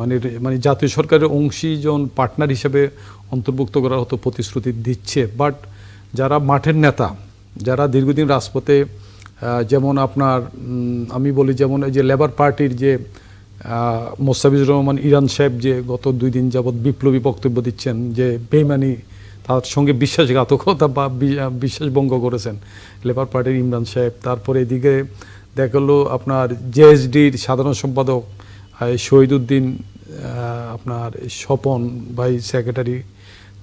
মানে জাতীয় সরকারের অংশীজন পার্টনার হিসেবে অন্তর্ভুক্ত করার হতো প্রতিশ্রুতি দিচ্ছে। বাট যারা মাঠের নেতা, যারা দীর্ঘদিন রাজপথে, যেমন আমি বলি যেমন এই যে লেবার পার্টির যে মোস্তাফিজুর রহমান ইরান সাহেব যে গত 2 দিন যাবৎ বিপ্লবী বক্তব্য দিচ্ছেন যে বেইমানি, তার সঙ্গে বিশ্বাসঘাতকতা বা বিশ্বাসভঙ্গ করেছেন লেবার পার্টির ইমরান সাহেব। তারপরে এদিকে দেখা গেলো আপনার জেএসডির সাধারণ সম্পাদক শহীদুদ্দিন, আপনার স্বপন ভাই সেক্রেটারি,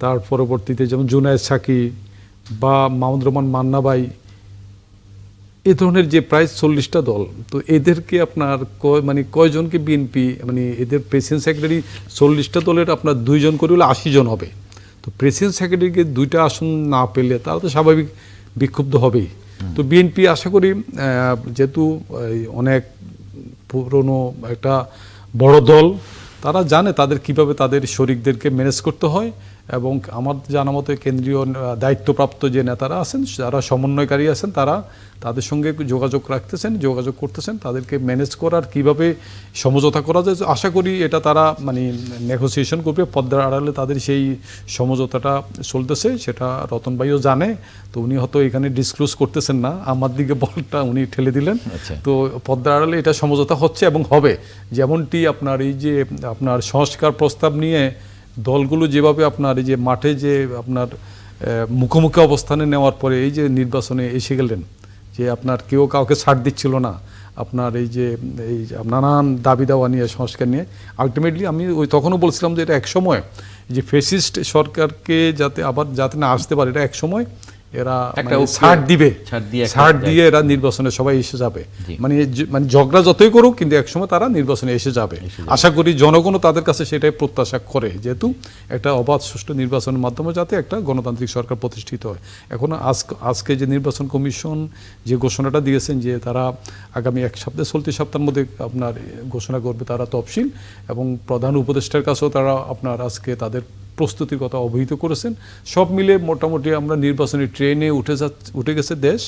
তার পরবর্তীতে যেমন জুনায়েদ সাকি বা মাহমুদুর রহমান মান্না ভাই, এ ধরনের যে প্রায় 40টা দল, তো এদেরকে আপনার মানে কয়জনকে বিএনপি মানে এদের প্রেসিডেন্ট সেক্রেটারি 40টা দলের আপনার 2 জন করে হলে 80 জন হবে। তো প্রেসিডেন্ট সেক্রেটারিকে 2টা আসন না পেলে তারা তো স্বাভাবিক বিক্ষুব্ধ হবেই। তো বিএনপি আশা করি যেহেতু অনেক পুরনো একটা বড় দল, তারা জানে তাদের কিভাবে তাদের শরিকদেরকে ম্যানেজ করতে হয়, এবং আমার জানা মতে কেন্দ্রীয় দায়িত্বপ্রাপ্ত যে নেতারা আছেন, যারা সমন্বয়কারী আছেন, তারা তাদের সঙ্গে যোগাযোগ করতেছেন তাদেরকে ম্যানেজ করার কিভাবে সমঝোতা করা যায়। আশা করি এটা তারা মানে নেগোসিয়েশন করবে, পর্দার আড়ালে তাদের সেই সমঝোতাটা চলতেছে, সেটা রতন ভাইও জানে। তো উনি হয়তো এখানে ডিসক্লোজ করতেছেন না, আমার দিকে বলটা উনি ঠেলে দিলেন। তো পর্দার আড়ালে এটা সমঝোতা হচ্ছে এবং হবে। যেমনটি আপনার এই যে আপনার সংস্কার প্রস্তাব নিয়ে দলগুলো যেভাবে আপনার এই যে মাঠে যে আপনার মুখোমুখি অবস্থানে নেওয়ার পরে এই যে নির্বাচনে এসে গেলেন, যে আপনার কেউ কাউকে ছাড় দিচ্ছিল না, আপনার এই নানান দাবি দাওয়া নিয়ে, সংস্কার নিয়ে আলটিমেটলি আমি তখনও বলছিলাম যে এটা একসময় যে ফেসিস্ট সরকারকে যাতে না আসতে পারে, এটা একসময় এরা একটা ছাড় দিবে, ছাড় দিয়ে এরা নির্বাচনে সবাই এসে যাবে। জি। মানে ঝগড়া যতই করুক, কিন্তু একসময় তারা নির্বাচনে এসে যাবে। আশা করি জনগণও তাদের কাছে সেটাই প্রত্যাশা করে, যেহেতু একটা অবাধ সুষ্ঠু নির্বাচনের মাধ্যমে যাতে একটা গণতান্ত্রিক সরকার প্রতিষ্ঠিত হয়। এখন আজকে যে নির্বাচন কমিশন যে ঘোষণাটা দিয়েছেন যে তারা আগামী চলতি সপ্তাহের মধ্যে আপনার ঘোষণা করবে তারা তফসিল, এবং প্রধান উপদেষ্টার কাছেও তারা আপনার আজকে তাদের প্রস্তুতির কথা অবহিত করেছেন। সব মিলে মোটামুটি আমরা নির্বাচনী ট্রেনে উঠে গেছে দেশ,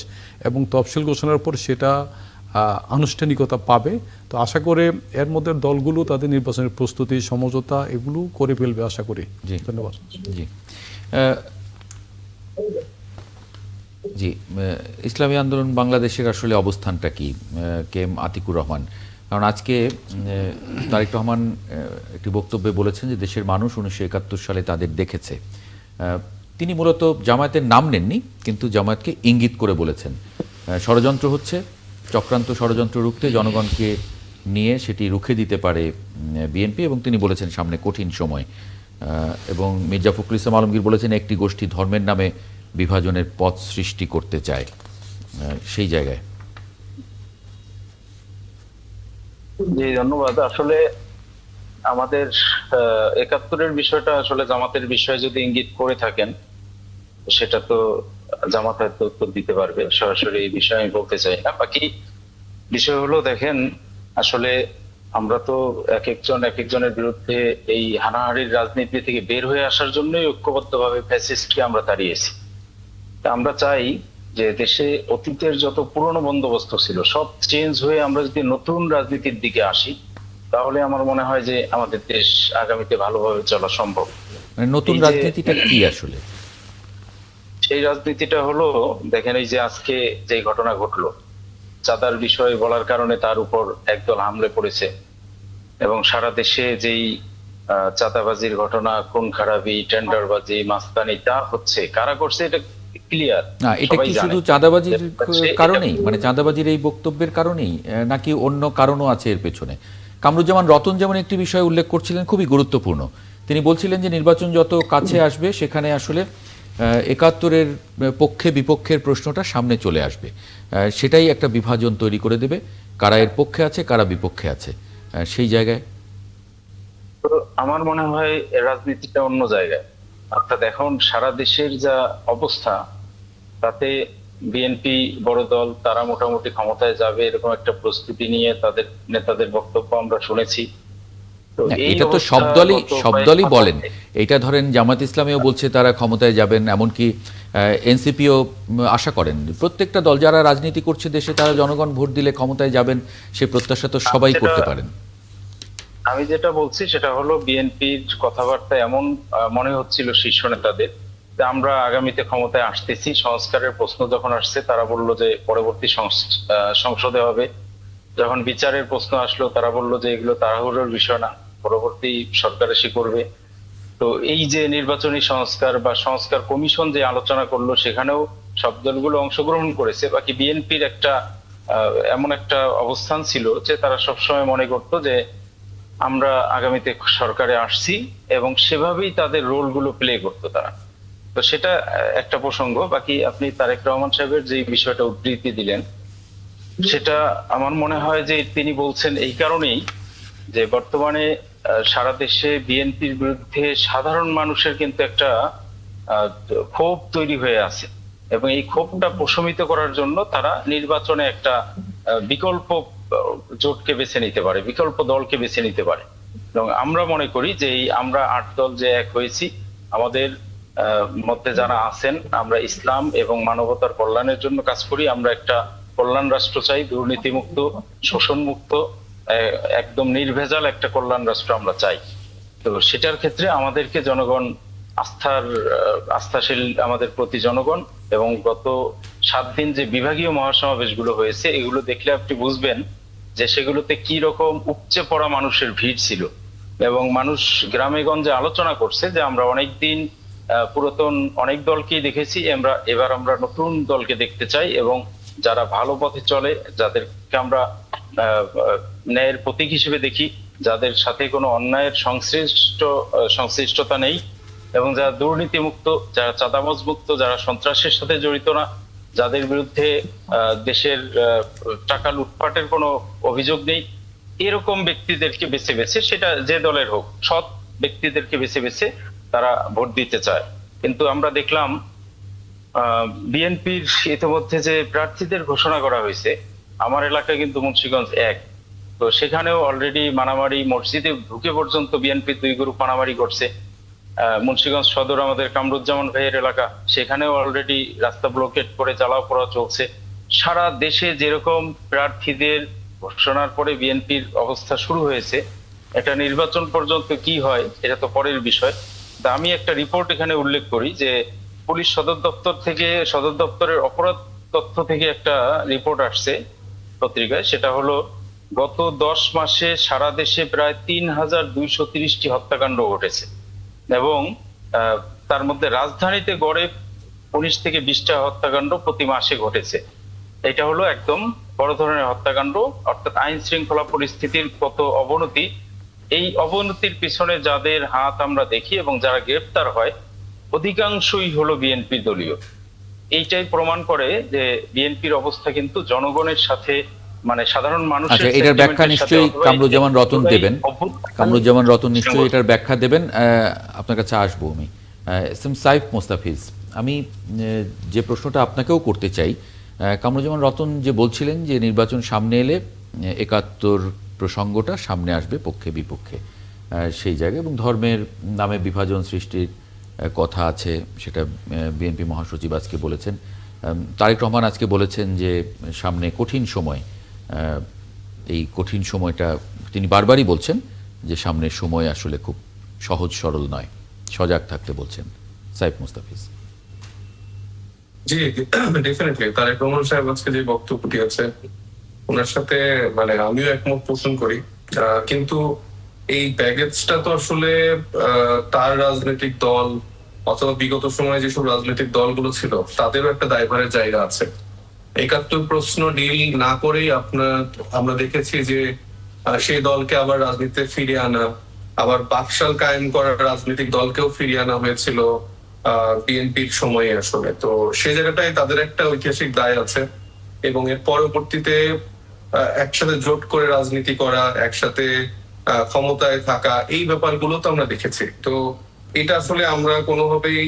এবং তফসিল ঘোষণার পর সেটা আনুষ্ঠানিকতা পাবে। তো আশা করে এর মধ্যে দলগুলো তাদের নির্বাচনের প্রস্তুতি, সমঝোতা এগুলো করে ফেলবে আশা করি। জি। ধন্যবাদ। জি জি ইসলামী আন্দোলন বাংলাদেশের আসলে অবস্থানটা কি, কে এম আতিকুর রহমান? কারণ আজকে তারেক রহমান একটি বক্তব্যে বলেছেন যে দেশের মানুষ 1971 সালে তাদের দেখেছে। তিনি মূলত জামায়াতের নাম নেননি, কিন্তু জামায়াতকে ইঙ্গিত করে বলেছেন ষড়যন্ত্র হচ্ছে, চক্রান্ত ষড়যন্ত্র রুখতে জনগণকে নিয়ে সেটি রুখে দিতে পারে বিএনপি, এবং তিনি বলেছেন সামনে কঠিন সময়। এবং মির্জা ফখরুল ইসলাম আলমগীর বলেছেন একটি গোষ্ঠী ধর্মের নামে বিভাজনের পথ সৃষ্টি করতে চায়। সেই জায়গায় জি, ধন্যবাদ। আসলে আমাদের 71-এর বিষয়টা আসলে জামাতের বিষয়ে যদি ইঙ্গিত করে থাকেন, সেটা তো জামাত হয়তো উত্তর দিতে পারবে, সরাসরি এই বিষয়ে আমি বলতে চাই না। বাকি বিষয় হলো, দেখেন আসলে আমরা তো এক একজনের বিরুদ্ধে এই হানাহানির রাজনীতি থেকে বের হয়ে আসার জন্যই ঐক্যবদ্ধভাবে ফ্যাসিস্টকে আমরা তাড়িয়েছি। তা আমরা চাই যে দেশে অতীতের যত পুরনো বন্দোবস্ত ছিল সব চেঞ্জ হয়ে আমরা যদি নতুন রাজনীতির দিকে আসি, তাহলে আমার মনে হয় যে আমাদের দেশ আগামীতে ভালোভাবে চলা সম্ভব। মানে নতুন এই যে- রাজনীতিটা কি আসলে? সেই রাজনীতিটা হলো, দেখেন এই যে আজকে যে ঘটনা ঘটলো, চাঁদার বিষয় বলার কারণে তার উপর একদল হামলে পড়েছে, এবং সারা দেশে যেই চাঁদাবাজির ঘটনা, খুন খারাপি, টেন্ডারবাজি, মাস্তানি তা হচ্ছে, কারা করছে এটা ক্লিয়ার। না, এটা কি শুধু চাঁদাবাজির কারণেই, মানে চাঁদাবাজির এই বক্তব্যের কারণেই, নাকি অন্য কারণও আছে এর পেছনে? কামরুজ্জামান রতন যেমন একটি বিষয় উল্লেখ করছিলেন খুবই গুরুত্বপূর্ণ। তিনি বলছিলেন যে নির্বাচন যত কাছে আসবে সেখানে আসলে 71-এর পক্ষে বিপক্ষের প্রশ্নটা সামনে চলে আসবে, সেটাই একটা বিভাজন তৈরি করে দেবে, কারা এর পক্ষে আছে কারা বিপক্ষে আছে। সেই জায়গায় তো আমার মনে হয় রাজনীতিটা অন্য জায়গায়। অর্থাৎ এখন সারা দেশের যা অবস্থা, তাতে বিএনপি বড় দল, তারা মোটামুটি ক্ষমতায় যাবে এরকম একটা প্রস্তুতি নিয়ে তাদের নেতাদের বক্তব্য আমরা শুনেছি। তো না, এই এটা তো অবস্থা সব গত দলই কয়েক বলেন। মাসে- এটা ধরেন জামাত ইসলামীও বলছে তারা ক্ষমতায় যাবেন, এমনকি এনসিপিও আশা করেন। প্রত্যেকটা দল যারা রাজনীতি করছে দেশে, তারা জনগণ ভোট দিলে ক্ষমতায় যাবেন সে প্রত্যাশা তো সবাই করতে পারেন। আমি যেটা বলছি সেটা হলো, বিএনপির কথাবার্তা এমন মনে হচ্ছিল শীর্ষ নেতাদের যে আমরা আগামীতে ক্ষমতায় আসতেছি। সংস্কারের প্রশ্ন যখন আসছে, তারা বললো যে পরবর্তী সংসদে হবে। যখন বিচারের প্রশ্ন আসলো, তারা বললো যে এগুলো তাড়াহুড়োর বিষয় না, পরবর্তী সরকার এসে করবে। তো এই যে নির্বাচনী সংস্কার বা সংস্কার কমিশন যে আলোচনা করলো, সেখানেও সব দলগুলো অংশগ্রহণ করেছে। বাকি বিএনপির একটা এমন একটা অবস্থান ছিল যে তারা সবসময় মনে করতো যে আমরা আগামীতে সরকারে আসছি, এবং সেভাবেই তাদের রোলগুলো প্লে করতো তারা। তো সেটা একটা প্রসঙ্গ। বাকি আপনি তারেক রহমান সাহেবের যে বিষয়টা উদ্ধৃতি দিলেন, সেটা আমার মনে হয় যে তিনি বলছেন এই কারণেই যে বর্তমানে সারা দেশে বিএনপির বিরুদ্ধে সাধারণ মানুষের কিন্তু একটা ক্ষোভ তৈরি হয়ে আছে, এবং এই ক্ষোভটা প্রশমিত করার জন্য তারা নির্বাচনে একটা বিকল্প জোটকে বেছে নিতে পারে, বিকল্প দলকে বেছে নিতে পারে। এবং আমরা মনে করি যে এই আমরা 8 দল যে এক হয়েছি, আমাদের মধ্যে যারা আছেন, আমরা ইসলাম এবং মানবতার কল্যাণের জন্য কাজ করি। আমরা একটা কল্যাণ রাষ্ট্র চাই, দুর্নীতিমুক্ত, শোষণমুক্ত, একদম নির্ভেজাল একটা কল্যাণ রাষ্ট্র আমরা চাই। তো সেটার ক্ষেত্রে আমাদেরকে জনগণ আস্থাশীল, আমাদের প্রতি জনগণ। এবং গত 7 দিন যে বিভাগীয় মহাসমাবেশগুলো হয়েছে, এগুলো দেখলে আপনি বুঝবেন যে সেগুলোতে কি রকম উপচে পড়া মানুষের ভিড় ছিল, এবং মানুষ গ্রামে গঞ্জে আলোচনা করছে যে আমরা অনেকদিন পুরাতন অনেক দলকেই দেখেছি, এবার আমরা নতুন দলকে দেখতে চাই, এবং যারা ভালো পথে চলে, যাদেরকে আমরা ন্যায়ের প্রতীক হিসেবে দেখি, যাদের সাথে কোনো অন্যায়ের সংশ্লিষ্টতা নেই, এবং যারা দুর্নীতিমুক্ত, যারা চাঁদাবাজ মুক্ত, যারা সন্ত্রাসের সাথে জড়িত না, যাদের বিরুদ্ধে দেশের টাকা লুটপাটের কোনো অভিযোগ নেই, এরকম ব্যক্তিদেরকে বেছে বেছে, সেটা যে দলের হোক, সৎ ব্যক্তিদেরকে বেছে বেছে তারা ভোট দিতে চায়। কিন্তু আমরা দেখলাম বিএনপির ইতিমধ্যে যে প্রার্থীদের ঘোষণা করা হয়েছে, আমার এলাকায় কিন্তু মুন্সিগঞ্জ 1, তো সেখানেও অলরেডি মারামারি, মসজিদে ঢুকে পর্যন্ত বিএনপির 2 গ্রুপ মারামারি করছে। মুন্সিগঞ্জ সদর আমাদের কামরুজ্জামান ভাইয়ের এলাকা, সেখানেও অলরেডি রাস্তা ব্লকেট করে জ্বালাও পোড়া চলছে। সারা দেশে যেরকম প্রার্থীদের ঘোষণার পরে বিএনপির অবস্থা শুরু হয়েছে, একটা নির্বাচন পর্যন্ত কি হয় এটা তো পরের বিষয়। তা আমি একটা রিপোর্ট এখানে উল্লেখ করি যে পুলিশ সদর দপ্তরের অপরাধ তথ্য থেকে একটা রিপোর্ট আসছে পত্রিকায়। সেটা হলো গত 10 মাসে সারা দেশে প্রায় 3230টি হত্যাকাণ্ড ঘটেছে, এবং তার মধ্যে রাজধানীতে গড়ে 19 থেকে 20টা হত্যাকাণ্ড প্রতি মাসে ঘটেছে। এটা হলো একদম বড় ধরনের হত্যাকাণ্ড, অর্থাৎ আইন শৃঙ্খলা পরিস্থিতির কত অবনতি। এই অবনতির পিছনে যাদের হাত আমরা দেখি এবং যারা গ্রেপ্তার হয়, অধিকাংশই হলো বিএনপি দলীয়। এইটাই প্রমাণ করে যে বিএনপির অবস্থা কিন্তু জনগণের সাথে, মানে সাধারণ মানুষের আচ্ছা, এটার ব্যাখ্যা sentiment-এর সাথে নিশ্চয়ই অথবা কামরুজ্জামান রতন দেবেন। কামরুজ্জামান রতন নিশ্চয়ই সঙ্গত। এটার ব্যাখ্যা দেবেন। আপনার কাছে আসবো আমি। এস এম সাইফ মোস্তাফিজ, আমি যে প্রশ্নটা আপনাকেও করতে চাই, কামরুজ্জামান রতন যে বলছিলেন যে নির্বাচন সামনে এলে 71 প্রসঙ্গটা সামনে আসবে পক্ষে বিপক্ষে, সেই জায়গায়, এবং ধর্মের নামে বিভাজন সৃষ্টির কথা আছে, সেটা বিএনপি মহাসচিব আজকে বলেছেন। তারেক রহমান আজকে বলেছেন যে সামনে কঠিন সময়, এই কঠিন সময়টা তিনি বারবারই বলছেন যে সামনের সময় আসলে খুব সহজ সরল নয়, সজাগ থাকতে বলছেন। সাইফ মুস্তাফিজ। জি, ডেফিনেটলি তারেক রহমান সাহেব আজকে যে বক্তব্যটি আছে, ওনার সাথে মানে আমিও একমত পোষণ করি। কিন্তু এই ব্যাগেজটা তো আসলে তার রাজনৈতিক দল অথবা বিগত সময়ে যেসব রাজনৈতিক দলগুলো ছিল, তাদেরও একটা দায়ভারের জায়গা আছে। 71 প্রশ্ন ডিল না করেই আমরা দেখেছি যে সেই দলকে আবার রাজনীতিতে ফিরিয়ে আনা, আবার বাকশাল কায়েম করার রাজনৈতিক দলকেও ফিরিয়ে আনা হয়েছিল বিএনপির সময়ে আসলে। তো সেই জায়গাটায় তাদের একটা ঐতিহাসিক দায় আছে, এবং এর পরবর্তীতে একসাথে জোট করে রাজনীতি করা, একসাথে ক্ষমতায় থাকা, এই ব্যাপারগুলো তো আমরা দেখেছি। তো এটা আসলে আমরা কোনোভাবেই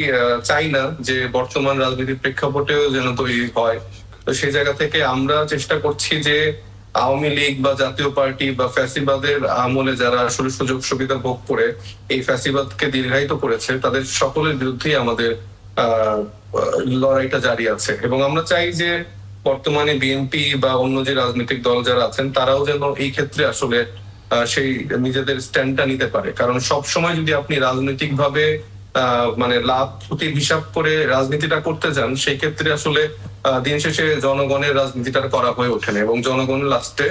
চাই না যে বর্তমান রাজনীতির প্রেক্ষাপটেও যেন তৈরি হয়। তো সেই জায়গা থেকে আমরা চেষ্টা করছি যে আওয়ামী লীগ বা জাতীয় পার্টি বা ফ্যাসিবাদের আমলে যারা আসলে সুযোগ সুবিধা ভোগ করে এই ফ্যাসিবাদকে দীর্ঘায়িত করেছে, তাদের সকলের বিরুদ্ধেই আমাদের লড়াইটা জারি আছে। এবং আমরা চাই যে বর্তমানে বিএনপি বা অন্য যে রাজনৈতিক দল যারা আছেন, তারাও যেন এই ক্ষেত্রে আসলে সেই নিজেদের স্ট্যান্ডটা নিতে পারে। কারণ সব সময় যদি আপনি রাজনৈতিক ভাবে মানে লাভ ক্ষতির হিসাব করে রাজনীতিটা করতে যান, সেই ক্ষেত্রে আসলে দিন শেষে জনগণের রাজনীতিটা করা হয়ে ওঠে না, এবং জনগণ লাস্টে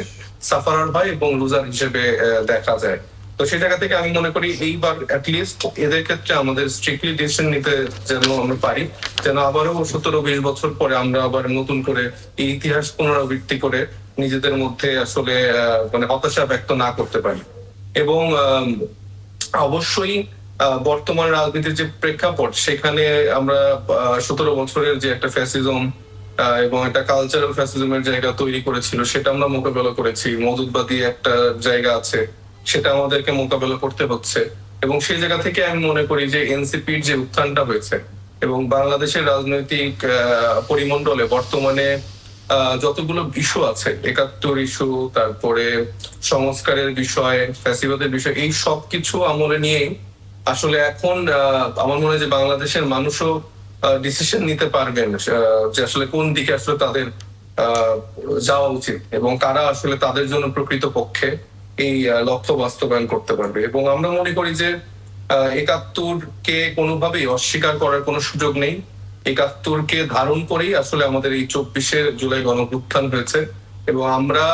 সাফারার হয় এবং লুজার হিসেবে দেখা যায়। তো সেই জায়গা থেকে আমি মনে করি এইবার অ্যাটলিস্ট এদের ক্ষেত্রে আমাদের স্ট্রিক্টলি ডিসিশন নিতে যেন আমরা পারি, যেন আবারও 17-20 বছর পরে আমরা আবার নতুন করে এই ইতিহাস পুনরাবৃত্তি করে নিজেদের মধ্যে আসলে মানে হতাশা ব্যক্ত না করতে পারি। এবং অবশ্যই বর্তমান রাজনীতির যে প্রেক্ষাপট, সেখানে আমরা 17 বছরের যে একটা ফ্যাসিজম এবং একটা কালচারাল ফ্যাসিজমের জায়গা তৈরি করেছিল, সেটা আমরা মোকাবেলা করেছি। মওদুদবাদী একটা জায়গা আছে, সেটা আমাদেরকে মোকাবেলা করতে হচ্ছে। এবং সেই জায়গা থেকে আমি মনে করি যে এনসিপির যে উত্থানটা হয়েছে এবং বাংলাদেশের রাজনৈতিক পরিমণ্ডলে বর্তমানে যতগুলো ইস্যু আছে, 71 ইস্যু, তারপরে সংস্কারের বিষয়, ফ্যাসিবাদের বিষয়, এই সব কিছু আমলে নিয়ে আসলে এখন আমার মনে হয় যে বাংলাদেশের মানুষও ডিসিশন নিতে পারবেন যে আসলে কোন দিকে আসলে তাদের যাওয়া উচিত এবং কারা আসলে তাদের জন্য প্রকৃত পক্ষে এই লক্ষ্য বাস্তবায়ন করতে পারবে। এবং আমরা মনে করি যে 71 কে কোনোভাবেই অস্বীকার করার কোনো সুযোগ নেই। 71 কে ধারণ করেই আসলে আমাদের এই 24 জুলাই গণঅভ্যুত্থান হয়েছে। এবং আমরা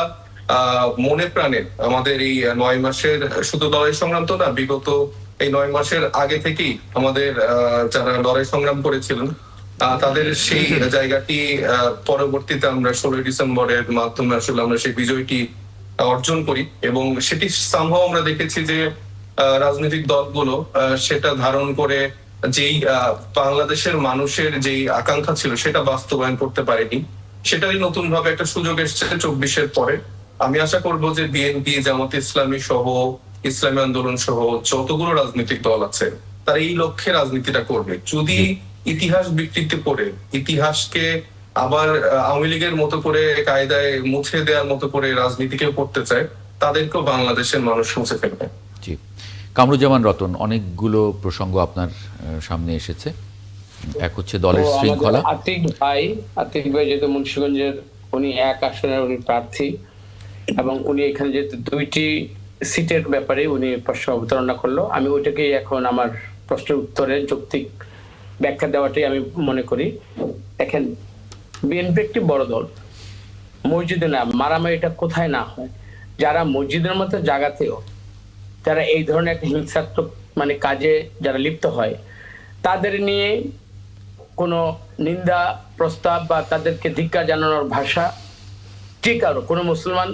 মনে প্রাণে আমাদের এই 9 মাসের শুধু লড়াই সংগ্রাম তো না, বিগত এই 9 মাসের আগে থেকেই আমাদের যারা লড়াই সংগ্রাম করেছিলেন তাদের সেই জায়গাটি পরবর্তীতে আমরা 16 ডিসেম্বরের মাধ্যমে আসলে আমরা সেই বিজয়টি অর্জন করি, এবং সেটি সম্ভব আমরা দেখেছি যে রাজনৈতিক দলগুলো সেটা ধারণ করে যেই বাংলাদেশের মানুষের যেই আকাঙ্ক্ষা ছিল সেটা বাস্তবায়ন করতে পারেনি। সেটারই নতুন ভাবে একটা সুযোগ এসেছে 24-এর পরে। আমি আশা করব যে বিএনপি, জামাত ইসলামী সহ, ইসলামী আন্দোলন সহ যতগুলো রাজনৈতিক দল আছে তারা এই লক্ষ্যে রাজনীতিটা করবে। যদি ইতিহাস বিকৃতি করে ইতিহাসকে আবার আওয়ামী লীগের মতো করে কায়দায় মুছে দেওয়ার মতো করে রাজনীতিকে করতে চায়, তাদেরকেও বাংলাদেশের মানুষ মুছে ফেলবে। জি, কামরুজ্জামান রতন, অনেকগুলো প্রসঙ্গ আপনার সামনে এসেছে। এক হচ্ছে দলের তো শৃঙ্খলা। আমাদের আতিক ভাই যেহেতু মুন্সিগঞ্জের, উনি 1 আসনের উনি প্রার্থী, এবং উনি এখানে যেহেতু 2টি সিটের ব্যাপারে উনি প্রশ্ন অবতারণা করলো, আমি ওইটাকেই এখন আমার প্রশ্নের উত্তরে যৌক্তিক ব্যাখ্যা দেওয়াটাই আমি মনে করি। দেখেন, বিএনপি একটি বড় দল, মসজিদে না মারামারিটা কোথায় না হয়, যারা মসজিদের মতো জায়গাতেও যারা এই ধরনের একটা হিংসাত্মক মানে কাজে যারা লিপ্ত হয়, তাদের নিয়ে কোনো নিন্দা প্রস্তাব বা তাদেরকে ধিক্কার জানানোর ভাষা ঠিক আরো কোনো মুসলমান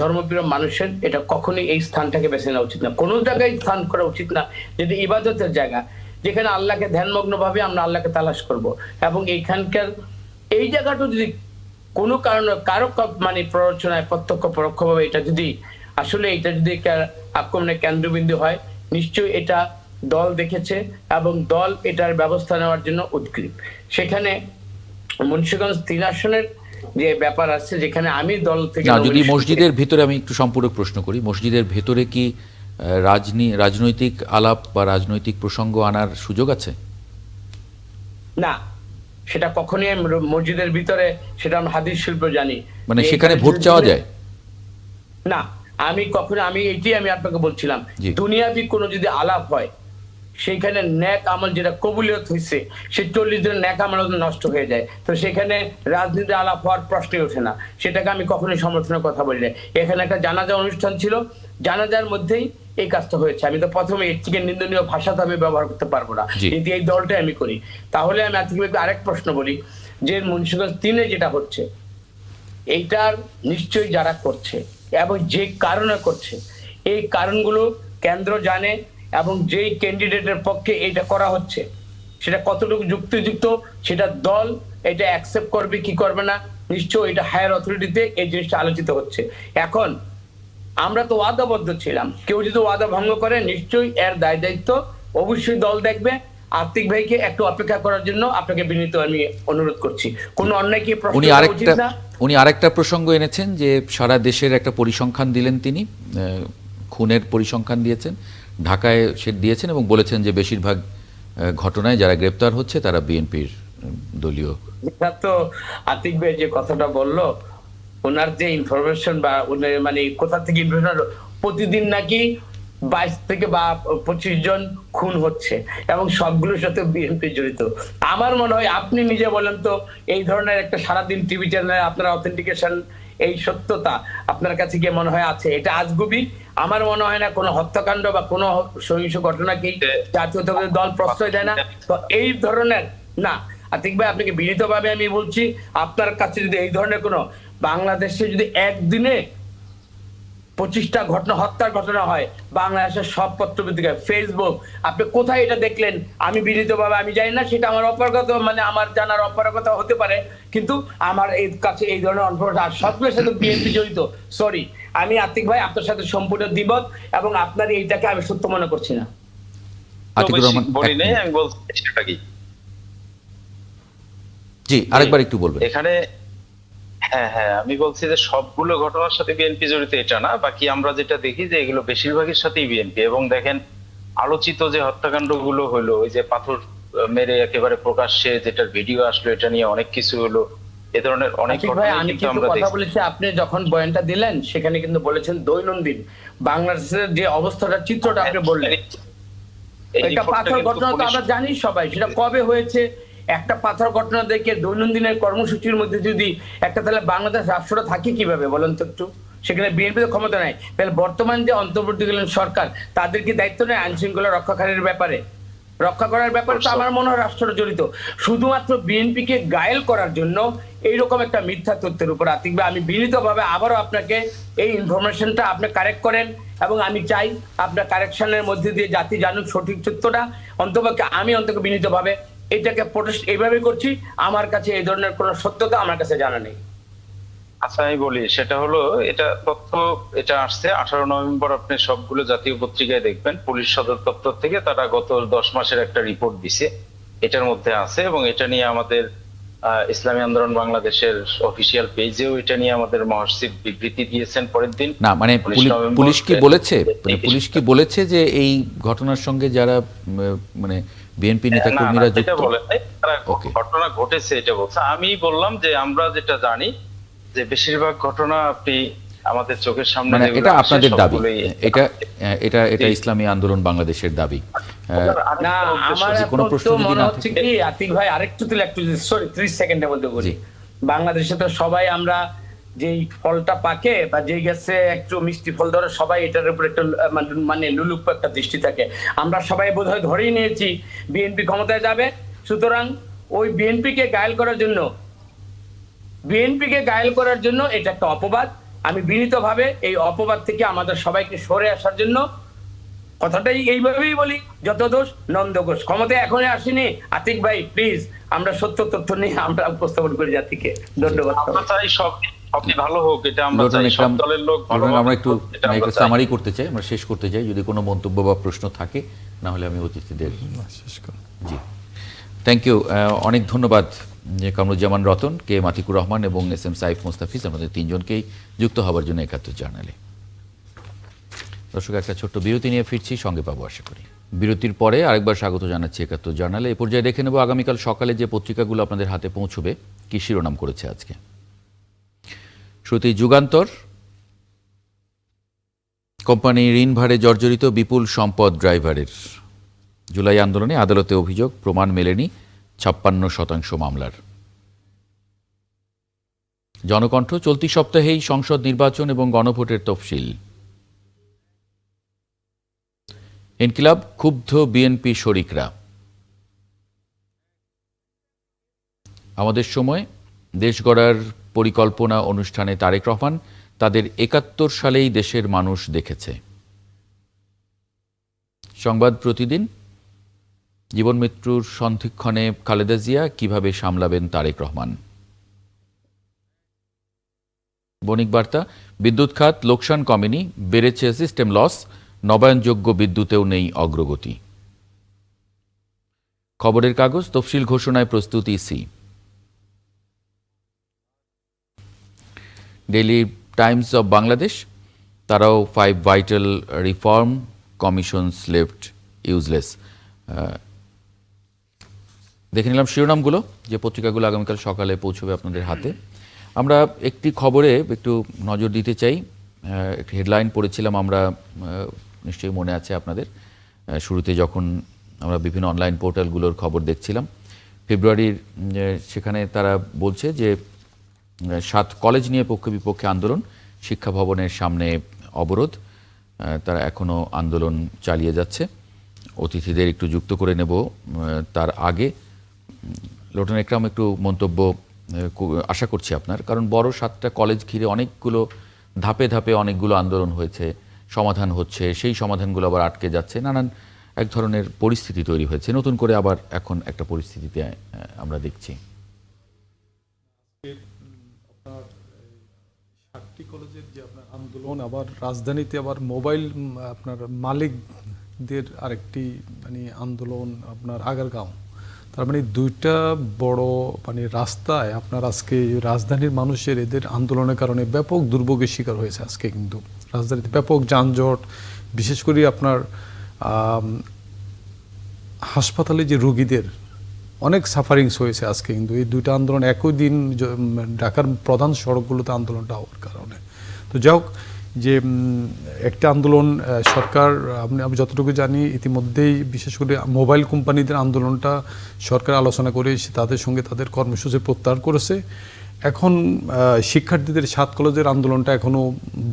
ধর্মপ্রিয় মানুষের এটা কখনোই এই স্থানটাকে বেছে নেওয়া উচিত না, কোনো জায়গায় স্থান করা উচিত না যেটি ইবাদতের জায়গা, যেখানে আল্লাহকে ধ্যানমগ্ন ভাবে আমরা আল্লাহকে তালাশ করব। এবং এইখানকার এই জায়গাটা যদি কোনো কারণে কারো মানে প্ররোচনায় প্রত্যক্ষ পরোক্ষভাবে এটা যদি আসলে এটা যদি আক্রমণের কেন্দ্রবিন্দু হয়, নিশ্চয়ই এটা দল দেখেছে এবং দল এটার ব্যবস্থা নেওয়ার জন্য উদ্গ্রীব। সেখানে মুন্সিগঞ্জ 3 আসনের যে ব্যাপার আছে, যেখানে আমি দল থেকে যদি মসজিদের ভিতরে, আমি একটু সম্পূরক প্রশ্ন করি, মসজিদের ভেতরে কি রাজনৈতিক আলাপ বা রাজনৈতিক প্রসঙ্গ আনার সুযোগ আছে? না, সেটা কখনোই মসজিদের ভিতরে, সেটা আমরা হাদিস শিল্প জানি, মানে সেখানে ভোট চাওয়া যায় না। আমি এটাই আমি আপনাকে বলছিলাম, জি। দুনিয়াবি কোনো যদি আলাপ হয়, সেখানে ন্যাক আমল যেটা কবুলিয়ত হয়েছে, সেই 40 দিনের ন্যাক আমল নষ্ট হয়ে যায়, তো সেখানে রাজনীতি আলাপ হওয়ার প্রশ্নই ওঠে না। সেটাকে আমি কখনোই সমর্থনের কথা বলি না। এখানে একটা জানাজা অনুষ্ঠান ছিল, জানাজার মধ্যেই এই কাজটা হয়েছে। আমি তো প্রথমে এর থেকে নিন্দনীয় ভাষা তো আমি ব্যবহার করতে পারবো না, কিন্তু এই দলটাই আমি করি। তাহলে আমি আরেক প্রশ্ন বলি, যে মুন্সিগঞ্জ 3-এ যেটা হচ্ছে, এইটার নিশ্চয়ই যারা করছে এবং যে কারণে করছে, এই কারণগুলো কেন্দ্র জানে, এবং যেই ক্যান্ডিডেটের পক্ষে এটা করা হচ্ছে সেটা কতটুকু যুক্তিযুক্ত, সেটা দল এটা অ্যাকসেপ্ট করবে কি করবে না, নিশ্চয়ই এটা হায়ার অথরিটিতে এই জিনিসটা আলোচিত হচ্ছে। এখন আমরা তো ওয়াদাবদ্ধ ছিলাম, কেউ যদি ওয়াদা ভঙ্গ করে নিশ্চয়ই এর দায় দায়িত্ব অবশ্যই দল দেখবে। আতিক ভাইকে একটু অপেক্ষা করার জন্য আপনাকে বিনীত আমি অনুরোধ করছি, কোন অন্যায় কি প্রশ্ন করা উচিত না। উনি আরেকটা প্রসঙ্গ এনেছেন যে সারা দেশের একটা পরিসংখ্যান দিলেন, তিনি খুনের পরিসংখ্যান দিয়েছেন, ঢাকায় সে দিয়েছেন, এবং বলেছেন যে বেশিরভাগ ঘটনায় যারা গ্রেপ্তার হচ্ছে তারা বিএনপির দলীয়। তো আতিক ভাই যে কথাটা বললো, ওনার যে ইনফরমেশন বা মানে কোথা থেকে ইনফরমেশন, প্রতিদিন নাকি 22 থেকে বা 25 জন খুন হচ্ছে এবং সবগুলোর সাথে বিএনপি জড়িত। আমার মনে হয় আপনি নিজে বলেন তো, এই ধরনের একটা সারাদিন টিভি চ্যানেলে আপনার অথেন্টিকেশন, এই সত্যতা আপনার কাছে গিয়ে মনে হয় আছে? এটা আজগুবি। আমার মনে হয় না কোনো হত্যাকাণ্ড বা কোনো সহিংস ঘটনাকেই জাতীয়তাবাদী দল প্রশ্রয় দেয় না। তো এই ধরনের না, আতিক ভাই আপনাকে বিনীতভাবে আমি বলছি, আপনার কাছে যদি এই ধরনের কোনো বাংলাদেশে যদি একদিনে 25টা ঘটনা, হত্যার ঘটনা হয়, বাংলাদেশের সব পত্রপত্রিকায়, ফেসবুক, আপনি কোথায় এটা দেখলেন? আমি বিনীতভাবে আমি জানি না, সেটা আমার অপারগতা, মানে আমার জানার অপারগতা হতে পারে, কিন্তু আমার এই কাছে এই ধরনের অনফরমেশন, আর সবগুলোর সাথে বিএনপি জড়িত। সরি, আমি আতিক ভাই আপনার সাথে সম্পূর্ণ দ্বিমত, এবং আপনার এইটাকে আমি সত্য মনে করছি না। আতিকুর রহমান, বলি নাই, আমি বলছি সেটা কি। জি, আরেকবার একটু বলবেন। এখানে হ্যাঁ, আমি বলছি যে সবগুলো ঘটনার সাথে বিএনপি জড়িত এটা না, বাকি আমরা যেটা দেখি যে এগুলো বেশিরভাগের সাথেই বিএনপি। এবং দেখেন, আলোচিত যে হত্যাকাণ্ড গুলো হলো, ওই যে পাথর মেরে একেবারে প্রকাশ্যে যেটার ভিডিও আসলো, এটা নিয়ে অনেক কিছু হলো, এ ধরনের অনেক ঘটনা কিন্তু আমরা কথা বলেছি। আপনি যখন বয়ানটা দিলেন সেখানে কিন্তু বলেছেন দৈনন্দিন বাংলাদেশের যে অবস্থাটা, চিত্রটা আপনি বললেন, এটা পাথর ঘটনা তো আমরা জানি সবাই, সেটা কবে হয়েছে। একটা পাথর ঘটনা দেখে দৈনন্দিনের কর্মসূচির মধ্যে যদি একটা, তাহলে বাংলাদেশ রাষ্ট্রটা থাকে কিভাবে বলেন তো একটু? সেখানে বিএনপির ক্ষমতা নাই, তাহলে বর্তমান যে অন্তর্বর্তীকালীন সরকার, তাদের কি দায়িত্ব নেই আইন শৃঙ্খলা রক্ষাকারীর ব্যাপারে? রক্ষা করার ব্যাপারে তো আমার মনে হয় রাষ্ট্র জড়িত। শুধুমাত্র বিএনপিকে গায়েল করার জন্য এইরকম একটা মিথ্যা তথ্যের উপর আতিক ভাই, আমি বিনীতভাবে আবারও আপনাকে এই ইনফরমেশনটা আপনি কারেক্ট করেন, এবং আমি চাই আপনার কারেকশনের মধ্যে দিয়ে জাতি জানুক সঠিক তথ্যটা। অন্তপক্ষে আমি বিনীতভাবে এটাকে প্রোটেস্ট এইভাবে করছি। আমার কাছে এই ধরনের কোনো সত্যতা আমার কাছে জানা নেই। আচ্ছা, আমি বলি, সেটা হলো, এটা তথ্য এটা আসছে 18 নভেম্বর, আপনি সবগুলো জাতীয় পত্রিকায় দেখবেন, পুলিশ সদর দপ্তর থেকে তারা গত 10 মাসের একটা রিপোর্ট দিছে, এটার মধ্যে আছে। এবং এটা নিয়ে আমাদের ইসলামী আন্দোলন বাংলাদেশের অফিসিয়াল পেজেও এটা নিয়ে আমাদের মহাসচিব বিবৃতি দিয়েছেন পরের দিন। না মানে 19 নভেম্বর পুলিশ কি বলেছে, মানে পুলিশ কি বলেছে যে এই ঘটনার সঙ্গে যারা মানে বিএনপি নেতাকর্মীরা যেটা যুক্ত? বলে নাই, তারা Okay. ঘটনা ঘটেছে এটা বলছে। আমি বললাম যে আমরা যেটা জানি যে বেশিরভাগ ঘটনা আপনি আমাদের চোখের সামনে মানে যেগুলো এটা আসে আপনাদের দাবি, সবগুলোই এটা এটা এটা ইসলামী আন্দোলন বাংলাদেশের দাবি। না, আমার যে কোনো এখন প্রশ্ন তো যদি মনে না হচ্ছে থাকে- কি আতিক ভাই, আরেকটু দিলে একটু, সরি 30 সেকেন্ডের মধ্যে বলি। জি। বাংলাদেশে তো সবাই আমরা যেই ফলটা পাকে বা যেই গাছে একটু মিষ্টি ফল ধরে সবাই এটার উপর একটা মানে লুলুপ একটা দৃষ্টি থাকে। আমরা সবাই বোধহয় ধরেই নিয়েছি বিএনপি ক্ষমতায় যাবে, সুতরাং ওই বিএনপিকে গায়েল করার জন্য এটা একটা অপবাদ। আমি বিনীতভাবে এই অপবাদ থেকে আমাদের সবাইকে সরে আসার জন্য কথাটাই এইভাবেই বলি, যত দোষ নন্দ ঘোষ, ক্ষমতায় এখনই আসেনি। আতিক ভাই প্লিজ, আমরা সত্য তথ্য নিয়ে আমরা উপস্থাপন করি জাতিকে। ধন্যবাদ। আমরা চাই সবই ভালো হোক, এটা আমরা লোটন চাই, সব ইকরাম, দলের লোক ভালো লোটন, হোক, আমরা একটু এটা আমরা চাই। সামারি করতে চাই, আমরা শেষ করতে চাই। যদি কোনো মন্তব্য বা প্রশ্ন থাকে, না হলে আমি অতিথিদের শেষ করুন। জি, থ্যাংক ইউ, অনেক ধন্যবাদ যে কামরুজ্জামান রতন, কে মাতিকুর রহমান এবং এস এম সাইফ মোস্তাফিজ, আমাদের তিনজনকেই যুক্ত হওয়ার জন্য 71 জার্নালে। দর্শক, একটা ছোট্ট বিরতি নিয়ে ফিরছি, সঙ্গে পাবো আশা করি। বিরতির পরে আরেকবার স্বাগত জানাচ্ছি 71 জার্নালে। এই পর্যায়ে দেখে নেব আগামীকাল সকালে যে পত্রিকাগুলো আপনাদের হাতে পৌঁছবে কি শিরোনাম করেছে আজকে। শুরুতেই যুগান্তর, কোম্পানি ঋণ ভারে জর্জরিত বিপুল সম্পদ ড্রাইভারের। জুলাই আন্দোলনে আদালতে অভিযোগ, প্রমাণ মেলেনি 56% মামলার। জনকণ্ঠ, চলতি সপ্তাহেই সংসদ নির্বাচন এবং গণভোটের তফসিল। ইনকিলাব, ক্ষুব্ধ বিএনপি শরিকরা। আমাদের সময়, দেশ গড়ার পরিকল্পনা অনুষ্ঠানে তারেক রহমান, তাদের 71 সালেই দেশের মানুষ দেখেছে। সংবাদ প্রতিদিন, জীবন মৃত্যুর সন্ধিক্ষণে খালেদা জিয়া, কিভাবে সামলাবেন তারেক রহমান। বণিক বার্তা, বিদ্যুৎ খাত লোকসান কমেনি, বেড়েছে সিস্টেম লস, নবায়নযোগ্য বিদ্যুতেও নেই অগ্রগতি। খবরের কাগজ, তফসিল ঘোষণায় প্রস্তুতি EC. Daily Times of Bangladesh, তারাও 5 vital reform commissions left useless. দেখে নিলাম শিরোনামগুলো, যে পত্রিকাগুলো আগামীকাল সকালে পৌঁছবে আপনাদের হাতে। আমরা একটি খবরে একটু নজর দিতে চাই। একটি হেডলাইন পড়েছিলাম আমরা, নিশ্চয়ই মনে আছে আপনাদের, শুরুতে যখন আমরা বিভিন্ন অনলাইন পোর্টালগুলোর খবর দেখছিলাম ফেব্রুয়ারির, সেখানে তারা বলছে যে 7 কলেজ নিয়ে পক্ষ বিপক্ষে আন্দোলন, শিক্ষা ভবনের সামনে অবরোধ, তারা এখনও আন্দোলন চালিয়ে যাচ্ছে। অতিথিদের একটু যুক্ত করে নেব, তার আগে লোটন ইকরাম একটু মন্তব্য আশা করছি আপনার, কারণ বড় 7টা কলেজ ঘিরে অনেকগুলো ধাপে ধাপে অনেকগুলো আন্দোলন হয়েছে, সমাধান হচ্ছে, সেই সমাধানগুলো আবার আটকে যাচ্ছে, নানান এক ধরনের পরিস্থিতি তৈরি হয়েছে। নতুন করে আবার এখন একটা পরিস্থিতিতে আমরা দেখছি। আপনার 7টি কলেজের যে আপনার আন্দোলন, আবার রাজধানীতে আবার মোবাইল আপনার মালিকদের আরেকটি মানে আন্দোলন আপনার আগারগাঁও। তার মানে 2টা বড় মানে রাস্তায় আপনার আজকে রাজধানীর মানুষের এদের আন্দোলনের কারণে ব্যাপক দুর্ভোগের শিকার হয়েছে। আজকে কিন্তু রাজধানীতে ব্যাপক যানজট, বিশেষ করে আপনার হাসপাতালে যে রোগীদের অনেক সাফারিংস হয়েছে আজকে কিন্তু এই 2টা আন্দোলন একই দিন ঢাকার প্রধান সড়কগুলোতে আন্দোলনটা হওয়ার কারণে। তো যাই হোক, যে একটা আন্দোলন সরকার, আমি যতটুকু জানি ইতিমধ্যেই বিশেষ করে মোবাইল কোম্পানিদের আন্দোলনটা সরকার আলোচনা করে তাদের সঙ্গে তাদের কর্মসূচি প্রত্যাহার করেছে। এখন শিক্ষার্থীদের 7 কলেজের আন্দোলনটা এখনও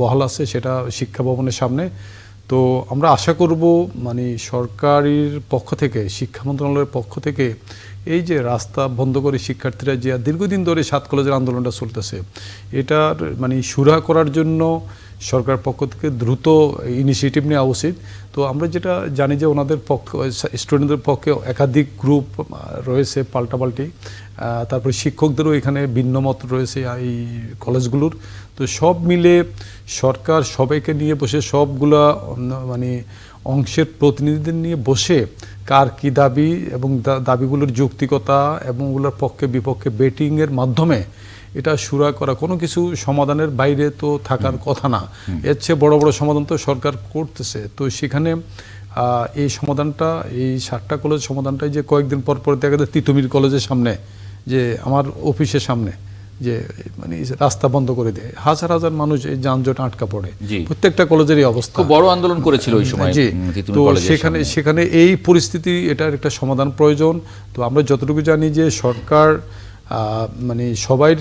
বহাল আছে, সেটা শিক্ষা ভবনের সামনে। তো আমরা আশা করব মানে সরকারের পক্ষ থেকে, শিক্ষা মন্ত্রণালয়ের পক্ষ থেকে এই যে রাস্তা বন্ধ করে শিক্ষার্থীরা যে দীর্ঘদিন ধরে 7 কলেজের আন্দোলনটা চলতেছে, এটার মানে সুরাহা করার জন্য সরকার পক্ষ থেকে দ্রুত ইনিশিয়েটিভ নেওয়া উচিত। তো আমরা যেটা জানি যে ওনাদের পক্ষ, স্টুডেন্টদের পক্ষে একাধিক গ্রুপ রয়েছে পাল্টাপাল্টি, তারপরে শিক্ষকদেরও এখানে ভিন্নমত রয়েছে এই কলেজগুলোর। তো সব মিলে সরকার সবাইকে নিয়ে বসে, সবগুলা মানে অংশের প্রতিনিধিদের নিয়ে বসে কার কি দাবি এবং দাবিগুলোর যৌক্তিকতা এবং ওগুলোর পক্ষে বিপক্ষে বেটিংয়ের মাধ্যমে এটা সুরাহা করা, কোনো কিছু সমাধানের বাইরে তো থাকার কথা না। এর চেয়ে বড় বড় সমাধান তো সরকার করতেছে। তো সেখানে এই সমাধানটা, এই 7টা কলেজ সমাধানটাই যে কয়েকদিন পর পর দেখা যায় তিতুমির কলেজের সামনে, যে আমার অফিসের সামনে যে মানে রাস্তা বন্ধ করে দেয়, হাজার হাজার মানুষ এই যানজট আটকা পড়ে, প্রত্যেকটা কলেজেরই অবস্থা। খুব বড় আন্দোলন করেছিল ওই সময়। জি, তো সেখানে এই পরিস্থিতি, এটার একটা সমাধান প্রয়োজন। তো আমরা যতটুকু জানি যে সরকার মানে সবাই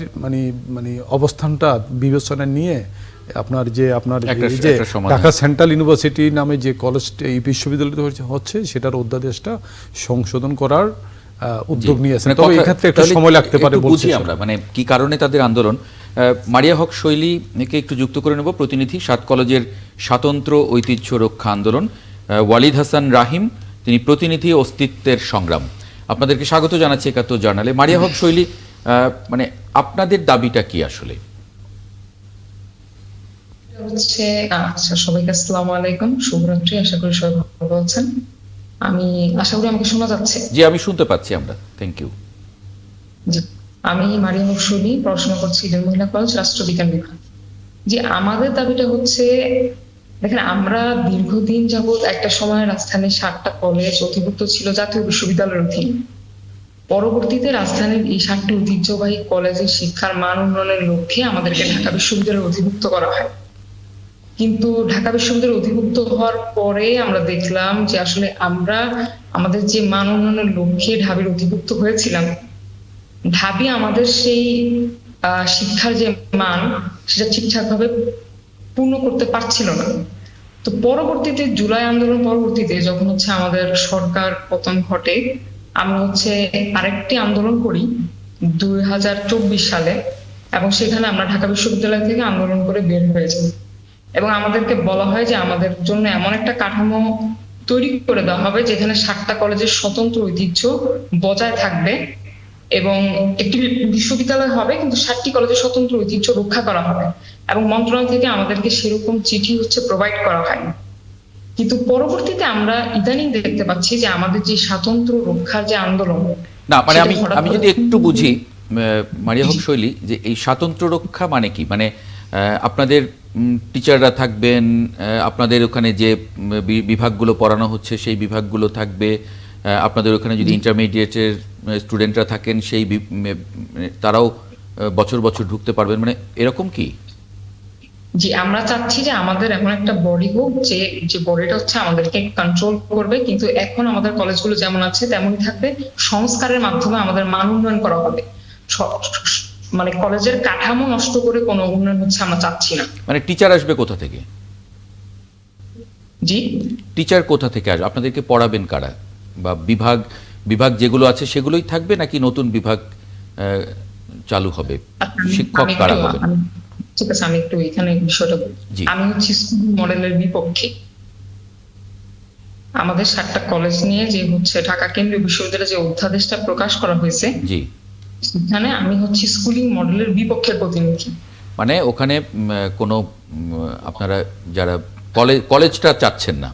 মানে অবস্থানটা বিবেচনায় নিয়ে আপনার যে ঢাকা সেন্ট্রাল ইউনিভার্সিটি নামে যে কলেজটা, এই বিশ্ববিদ্যালয়টা হচ্ছে, সেটার অধ্যাদেশটা সংশোধন করার উদ্যোগ নিয়েছেন। তবে এই ক্ষেত্রে একটু সময় লাগতে পারে বলছি আমরা, মানে কি কারণে তাদের আন্দোলন। মারিয়া হক শৈলীকে একটু যুক্ত করে নেব, প্রতিনিধি 7 কলেজের স্বাতন্ত্র্য ঐতিহ্য রক্ষা আন্দোলন। ওয়ালিদ হাসান রাহিম, তিনি প্রতিনিধি অস্তিত্বের সংগ্রাম। আপনাদেরকে স্বাগত জানাচ্ছি ৭১ জার্নালে। মারিয়া হক শৈলী, মানে আপনাদের দাবিটা কি আসলে? সবাইকে আসসালামু আলাইকুম, শুভরাত্রি। আশা করি সবাই ভালো আছেন। আমি আশা করি আমাকে শোনা যাচ্ছে। জি, আমি শুনতে পাচ্ছি আমরা। Thank you. জি, আমি মারিয়া হক শৈলী, পড়াশোনা করছি ইডেন মহিলা কলেজ, রাষ্ট্রবিজ্ঞান বিভাগ। যে আমাদের দাবিটা হচ্ছে, দেখেন আমরা দীর্ঘদিন যাবৎ একটা সময় রাজধানীর 7টা কলেজ অধিভুক্ত ছিল জাতীয় বিশ্ববিদ্যালয়ের অধীনে। পরবর্তীতে রাজধানীর এই 7টি ঐতিহ্যবাহী কলেজের শিক্ষার মান উন্নয়নের লক্ষ্যে আমাদেরকে ঢাকা বিশ্ববিদ্যালয়ে অধিভুক্ত করা হয়। কিন্তু ঢাকা বিশ্ববিদ্যালয়ে অধিভুক্ত হওয়ার পরে আমরা দেখলাম যে আসলে আমরা আমাদের যে মান উন্নয়নের লক্ষ্যে ঢাবির অধিভুক্ত হয়েছিলাম, ঢাবি আমাদের সেই শিক্ষার যে মান, সেটা ঠিকঠাক ভাবে পূর্ণ করতে পারছিল না। তো পরবর্তীতে জুলাই আন্দোলন পরবর্তীতে যখন আমাদের সরকার পতন ঘটে, আমরা আরেকটি আন্দোলন করি 2024 সালে, এবং সেখানে আমরা ঢাকা বিশ্ববিদ্যালয় থেকে আন্দোলন করে বের হয়ে যাই। এবং আমাদেরকে বলা হয় যে আমাদের জন্য এমন একটা কাঠামো তৈরি করে দেওয়া হবে যেখানে 7টা কলেজের স্বতন্ত্র ঐতিহ্য বজায় থাকবে এবং একটি বিশ্ববিদ্যালয় হবে, কিন্তু 7টি কলেজের স্বতন্ত্র ঐতিহ্য রক্ষা করা হবে। এবং মন্ত্রণালয় থেকে আমাদেরকে সেরকম চিঠি প্রোভাইড করা হয়। কিন্তু পরবর্তীতে আমরা ইদানিং দেখতে পাচ্ছি যে আমাদের যে স্বাতন্ত্র্য রক্ষার যে আন্দোলন, না মানে আমি যদি একটু বুঝি মারিয়া হক শৈলী, যে এই স্বাতন্ত্র্য রক্ষা মানে কি? মানে আপনাদের টিচাররা থাকবেন, আপনাদের ওখানে যে বিভাগগুলো পড়ানো হচ্ছে সেই বিভাগগুলো থাকবে, আপনাদের ওখানে যদি ইন্টারমিডিয়েটের স্টুডেন্টরা থাকেন সেই তারাও বছর বছর ঢুকতে পারবেন, মানে এরকম কি? জি, আমরা চাচ্ছি যে আমাদের এমন একটা বডি হোক যে বডিটা আমাদেরকে কন্ট্রোল করবে, কিন্তু এখন আমাদের কলেজগুলো যেমন আছে তেমনই থাকবে। সংস্কারের মাধ্যমে আমাদের মান উন্নয়ন করা হবে। মানে কলেজের কাঠামো নষ্ট করে কোনো উন্নয়ন আমরা চাচ্ছি না। মানে টিচার আসবে কোথা থেকে? জি, টিচার কোথা থেকে আসবে? আপনাদেরকে পড়াবেন কারা? বা বিভাগ যেগুলো আছে সেগুলোই থাকবে, নাকি নতুন বিভাগ চালু হবে? শিক্ষক কারা হবেন? ঠিক আছে, আমি একটু এখানে বিষয়টা বলি। আমি স্কুল মডেলের বিপক্ষে। আমাদের 7টা কলেজ নিয়ে যে ঢাকা কেন্দ্রীয় বিশ্ববিদ্যালয়ে যে অধ্যাদেশটা প্রকাশ করা হয়েছে, জি, সেখানে আমি স্কুলিং মডেলের বিপক্ষের প্রতিনিধি। মানে ওখানে কোনো আপনারা যারা কলেজটা চাচ্ছেন না,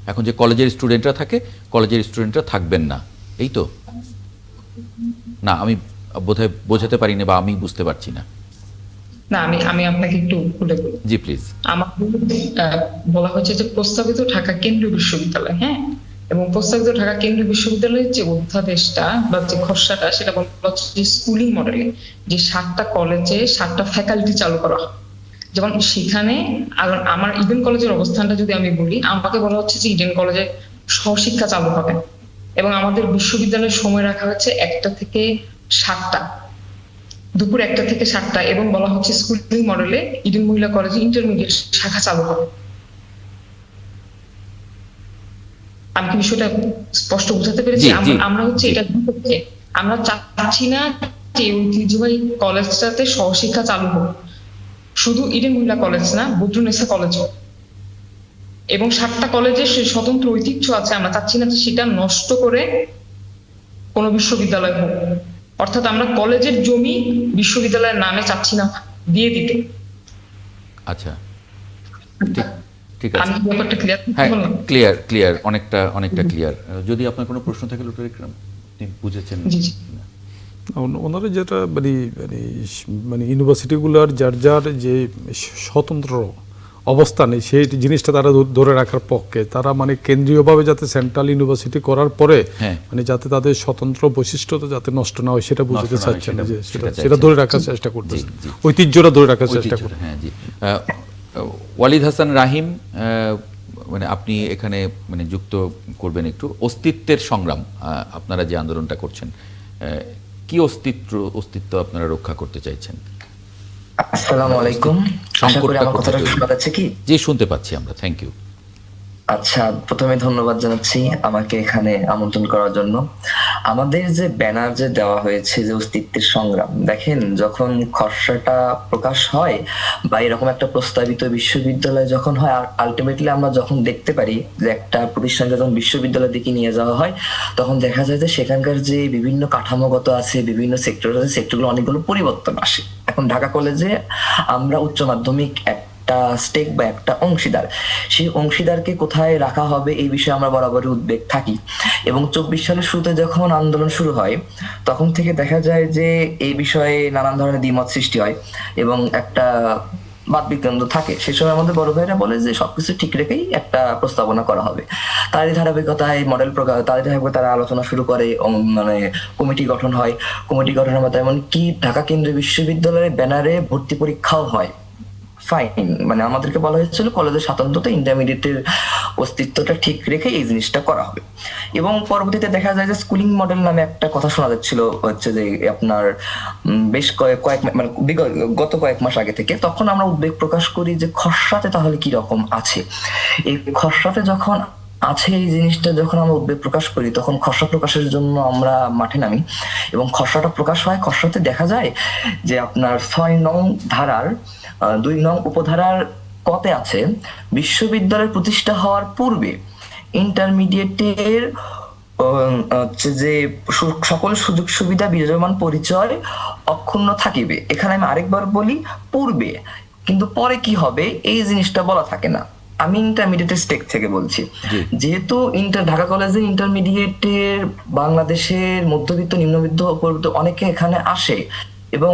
এখন যে কলেজের স্টুডেন্টরা থাকে, কলেজের স্টুডেন্টরা থাকবেন না, এই তো? না, আমি বোধহয় বোঝাতে পারিনি বা আমি বুঝতে পারছি না। না, আমি আপনাকে একটু খুলে বলি। জি প্লিজ। আমাদের বলা হচ্ছে যে প্রস্তাবিত ঢাকা কেন্দ্রীয় বিশ্ববিদ্যালয়, হ্যাঁ, এবং প্রস্তাবিত ঢাকা কেন্দ্রীয় বিশ্ববিদ্যালয়ের যে অধ্যাদেশটা বা যে খসড়াটা, সেটা বলা হচ্ছে যে স্কুলিং মডেলে যে 7টা কলেজে 7টা ফ্যাকাল্টি চালু করা হয়। যেমন সেখানে আমার ইডেন কলেজের অবস্থানটা যদি আমি বলি, আমাকে বলা হচ্ছে যে ইডেন কলেজে সহশিক্ষা চালু হবে এবং আমাদের বিশ্ববিদ্যালয়ের সময় রাখা হচ্ছে 1টা থেকে 7টা, দুপুর 1টা থেকে 7টা, এবং বলা হচ্ছে স্কুলিং মডেলে ইডেন মহিলা কলেজে ইন্টারমিডিয়েট শাখা চালু হবে। আমি কি বিষয়টা স্পষ্ট বোঝাতে পেরেছি? জি, জি, আমরা হচ্ছে জি। এটা বিপক্ষে। আমরা চাচ্ছি না যে ঐতিহ্যবাহী কলেজটাতে সহশিক্ষা চালু হোক। শুধু ইডেন মহিলা কলেজ না, বদরুন্নেসা কলেজও, এবং 7টা কলেজের স্বতন্ত্র ঐতিহ্য আছে। আমরা চাচ্ছি না যে সেটা নষ্ট করে কোনো বিশ্ববিদ্যালয় হোক। অর্থাৎ আমরা কলেজের জমি বিশ্ববিদ্যালয়ের নামে চাচ্ছি না দিয়ে দিতে। আচ্ছা, ঠিক ঠিক আছে। আমি কি ব্যাপারটা ক্লিয়ার হ্যাঁ, বললাম? ক্লিয়ার, অনেকটা ক্লিয়ার। যদি আপনার কোনো প্রশ্ন থাকে ডক্টর ইকরাম, আপনি বুঝেছেন? জি, জি। ওনারা যেটা মানে মানে মানে ইউনিভার্সিটিগুলোর যার যার যে স্বতন্ত্র অবস্থানে সেই জিনিসটা তারা ধরে রাখার পক্ষে, তারা মানে কেন্দ্রীয়ভাবে যাতে সেন্ট্রাল ইউনিভার্সিটি করার পরে হ্যাঁ। মানে যাতে তাদের স্বতন্ত্র বৈশিষ্ট্যটা যাতে নষ্ট না হয় সেটা বুঝতে নষ্ট না হয়, চাচ্ছেন, সেটা- যে সেটা সেটা চাইছেন। ধরে রাখার চেষ্টা করতেছে, জি, জি। ঐতিহ্যটা ধরে রাখার চেষ্টা ঐতিহ্য, করতেছে। হ্যাঁ, জি। ওয়ালিদ হাসান রাহিম, মানে আপনি এখানে মানে যুক্ত করবেন একটু অস্তিত্বের সংগ্রাম। আপনারা যে আন্দোলনটা করছেন, কি অস্তিত্ব আপনারা রক্ষা করতে চাইছেন? আসসালামু আলাইকুম। আশা করি আমার কথাটা শোনা যাচ্ছে কি? জি, শুনতে পাচ্ছি আমরা, থ্যাংক ইউ। আচ্ছা, প্রথমে ধন্যবাদ জানাচ্ছি আমাকে এখানে আমন্ত্রণ করার জন্য। আমাদের যে ব্যানার যে দেওয়া হয়েছে যে অস্তিত্বের সংগ্রাম, দেখেন যখন খসড়াটা প্রকাশ হয় বা এরকম একটা প্রস্তাবিত বিশ্ববিদ্যালয় যখন হয়, আলটিমেটলি আমরা যখন দেখতে পারি যে একটা প্রতিষ্ঠান যখন বিশ্ববিদ্যালয়ের দিকে নিয়ে যাওয়া হয়, তখন দেখা যায় যে সেখানকার যে বিভিন্ন কাঠামোগত আছে, বিভিন্ন সেক্টর আছে, সেক্টরগুলো অনেকগুলো পরিবর্তন আসে। এখন ঢাকা কলেজে আমরা উচ্চ মাধ্যমিক একটা স্টেক বা একটা অংশীদার, সেই অংশীদারকে কোথায় রাখা হবে এই বিষয়ে আমরা বরাবরই উদ্বেগ থাকি। এবং 24 সালের শুরুতে যখন আন্দোলন শুরু হয় তখন থেকে দেখা যায় যে এই বিষয়ে নানান ধরনের দ্বিমত সৃষ্টি হয় এবং একটা বাদ বিকেন্দ্র থাকে। সেই সময় আমাদের বড় ভাইরা বলে যে সবকিছু ঠিক রেখেই একটা প্রস্তাবনা করা হবে। তারই ধারাবাহিকতায় মডেল প্রকাশ, তারই ধারাবাহিকতায় তারা আলোচনা শুরু করে, মানে কমিটি গঠন হয়। কমিটি গঠনের মতো এমনকি ঢাকা কেন্দ্রীয় বিশ্ববিদ্যালয়ের ব্যানারে ভর্তি পরীক্ষাও হয়। ফাইন, মানে আমাদেরকে বলা হয়েছিল কলেজের স্বাতন্ত্রতা, ইন্টারমিডিয়েটের অস্তিত্বটা ঠিক রেখে এই জিনিসটা করা হবে। এবং পরবর্তীতে দেখা যায় যে স্কুলিং মডেল নামে একটা কথা শোনা যাচ্ছিল, হচ্ছে যে আপনার বেশ কয়েক মানে গত কয়েক মাস আগে থেকে। তখন আমরা উদ্বেগ প্রকাশ করি যে খসড়াতে তাহলে কি রকম আছে। এই খসড়াতে যখন আছে এই জিনিসটা যখন আমরা উদ্বেগ প্রকাশ করি, তখন খসড়া প্রকাশের জন্য আমরা মাঠে নামি এবং খসড়াটা প্রকাশ হয়। খসড়াতে দেখা যায় যে আপনার 6 নং ধারার 2 নং উপধারার কতে আছে, বিশ্ববিদ্যালয় প্রতিষ্ঠা হওয়ার পূর্বে ইন্টারমিডিয়েটের হচ্ছে যে সকল সুযোগ সুবিধা বিরাজমান পরিচয় অক্ষুণ্ণ থাকিবে। এখানে আমি আরেকবার বলি, পূর্বে, কিন্তু পরে কি হবে এই জিনিসটা বলা থাকে না। আমি ইন্টারমিডিয়েটের স্টেক থেকে বলছি, যেহেতু ঢাকা কলেজের ইন্টারমিডিয়েটের বাংলাদেশের মধ্যবিত্ত, নিম্নবিত্ত, উপবিত্ত অনেকে এখানে আসে এবং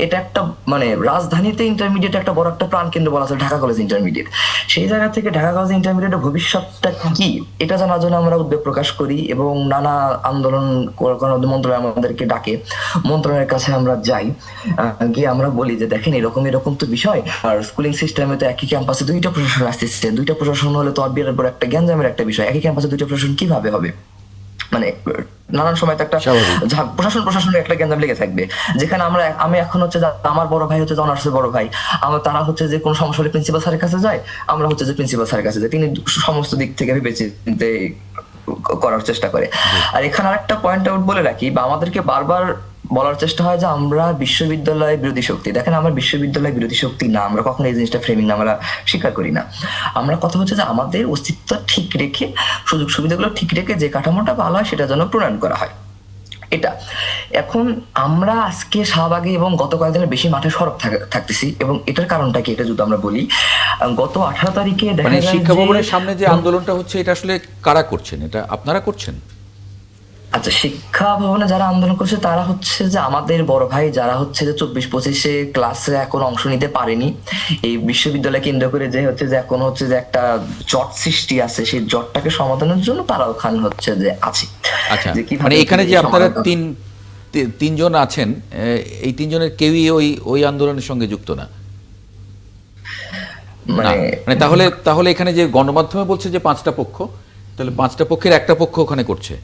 এটা একটা মানে রাজধানীতে ইন্টারমিডিয়েট একটা বড় একটা প্রাণকেন্দ্র বলা যায় ঢাকা কলেজ ইন্টারমিডিয়েট। সেই জায়গা থেকে ঢাকা কলেজ ইন্টারমিডিয়েটের ভবিষ্যৎটা কি এটা জানার জন্য আমরা উদ্বেগ প্রকাশ করি এবং নানা আন্দোলন মন্ত্রণালয় আমাদেরকে ডাকে, মন্ত্রণালয়ের কাছে আমরা যাই, গিয়ে আমরা বলি যে দেখেন এরকম তো বিষয়, আর স্কুলিং সিস্টেমে তো একই ক্যাম্পাসে 2টা প্রশাসন আসতেছে, 2টা প্রশাসন হলে তো আর বিরাট বড় একটা গ্যাঞ্জামের একটা বিষয়, একই ক্যাম্পাসে 2টা প্রশাসন কিভাবে হবে। মানে নানান সময় তো একটা প্রশাসনের একটা গ্যাঞ্জাম লেগে থাকবে। যেখানে আমি এখন হচ্ছে আমার বড় ভাই হচ্ছে অনার্সের বড় ভাই, তারা হচ্ছে যে কোনো সমস্যা হলে প্রিন্সিপাল স্যারের কাছে যায়, আমরা হচ্ছে যে প্রিন্সিপাল স্যারের কাছে যাই, তিনি সমস্ত দিক থেকে ভেবে চিন্তে করার চেষ্টা করে। আর এখানে আরেকটা পয়েন্ট আউট বলে রাখি, বা আমাদেরকে বারবার বলার চেষ্টা হয় যে আমরা বিশ্ববিদ্যালয় বিরোধী শক্তি। দেখেন আমরা বিশ্ববিদ্যালয় বিরোধী শক্তি না, আমরা কখনো এই জিনিসটা ফ্রেমিং না আমরা স্বীকার করি না। আমরা কথা হচ্ছে যে আমাদের অস্তিত্ব ঠিক রেখে, সুযোগ সুবিধাগুলো ঠিক রেখে যে কাঠামোটা ভালো হয় সেটা যেন প্রণয়ন করা হয়। এটা এখন আমরা আজকে শাহবাগে এবং গত কয়েকদিনের বেশি মাঠে সরব থাকতেছি এবং এটার কারণটা কি এটা যদি আমরা বলি, গত 18 তারিখে দেখা যায় শিক্ষা ভবনের সামনে যে আন্দোলনটা হচ্ছে এটা আসলে কারা করছেন? এটা আপনারা করছেন? আচ্ছা, শিক্ষা ভবনে যারা আন্দোলন করছে তারা হচ্ছে যে আমাদের বড় ভাই, যারা হচ্ছে যে 24-25 ক্লাসে এখন অংশ নিতে পারেনি, এই বিশ্ববিদ্যালয় কেন্দ্র করে যে হচ্ছে যে এখন হচ্ছে যে একটা জট সৃষ্টি আছে, সেই জটটাকে সমাধানের জন্য তারা ওখানে হচ্ছে যে আছে। আচ্ছা, মানে এখানে যে আপনারা তিনজন আছেন, এই তিনজনের কেউই ওই আন্দোলনের সঙ্গে যুক্ত না? মানে তাহলে এখানে যে গণমাধ্যমে বলছে যে 5টা পক্ষ, তাহলে 5টা পক্ষের একটা পক্ষ ওখানে করছে।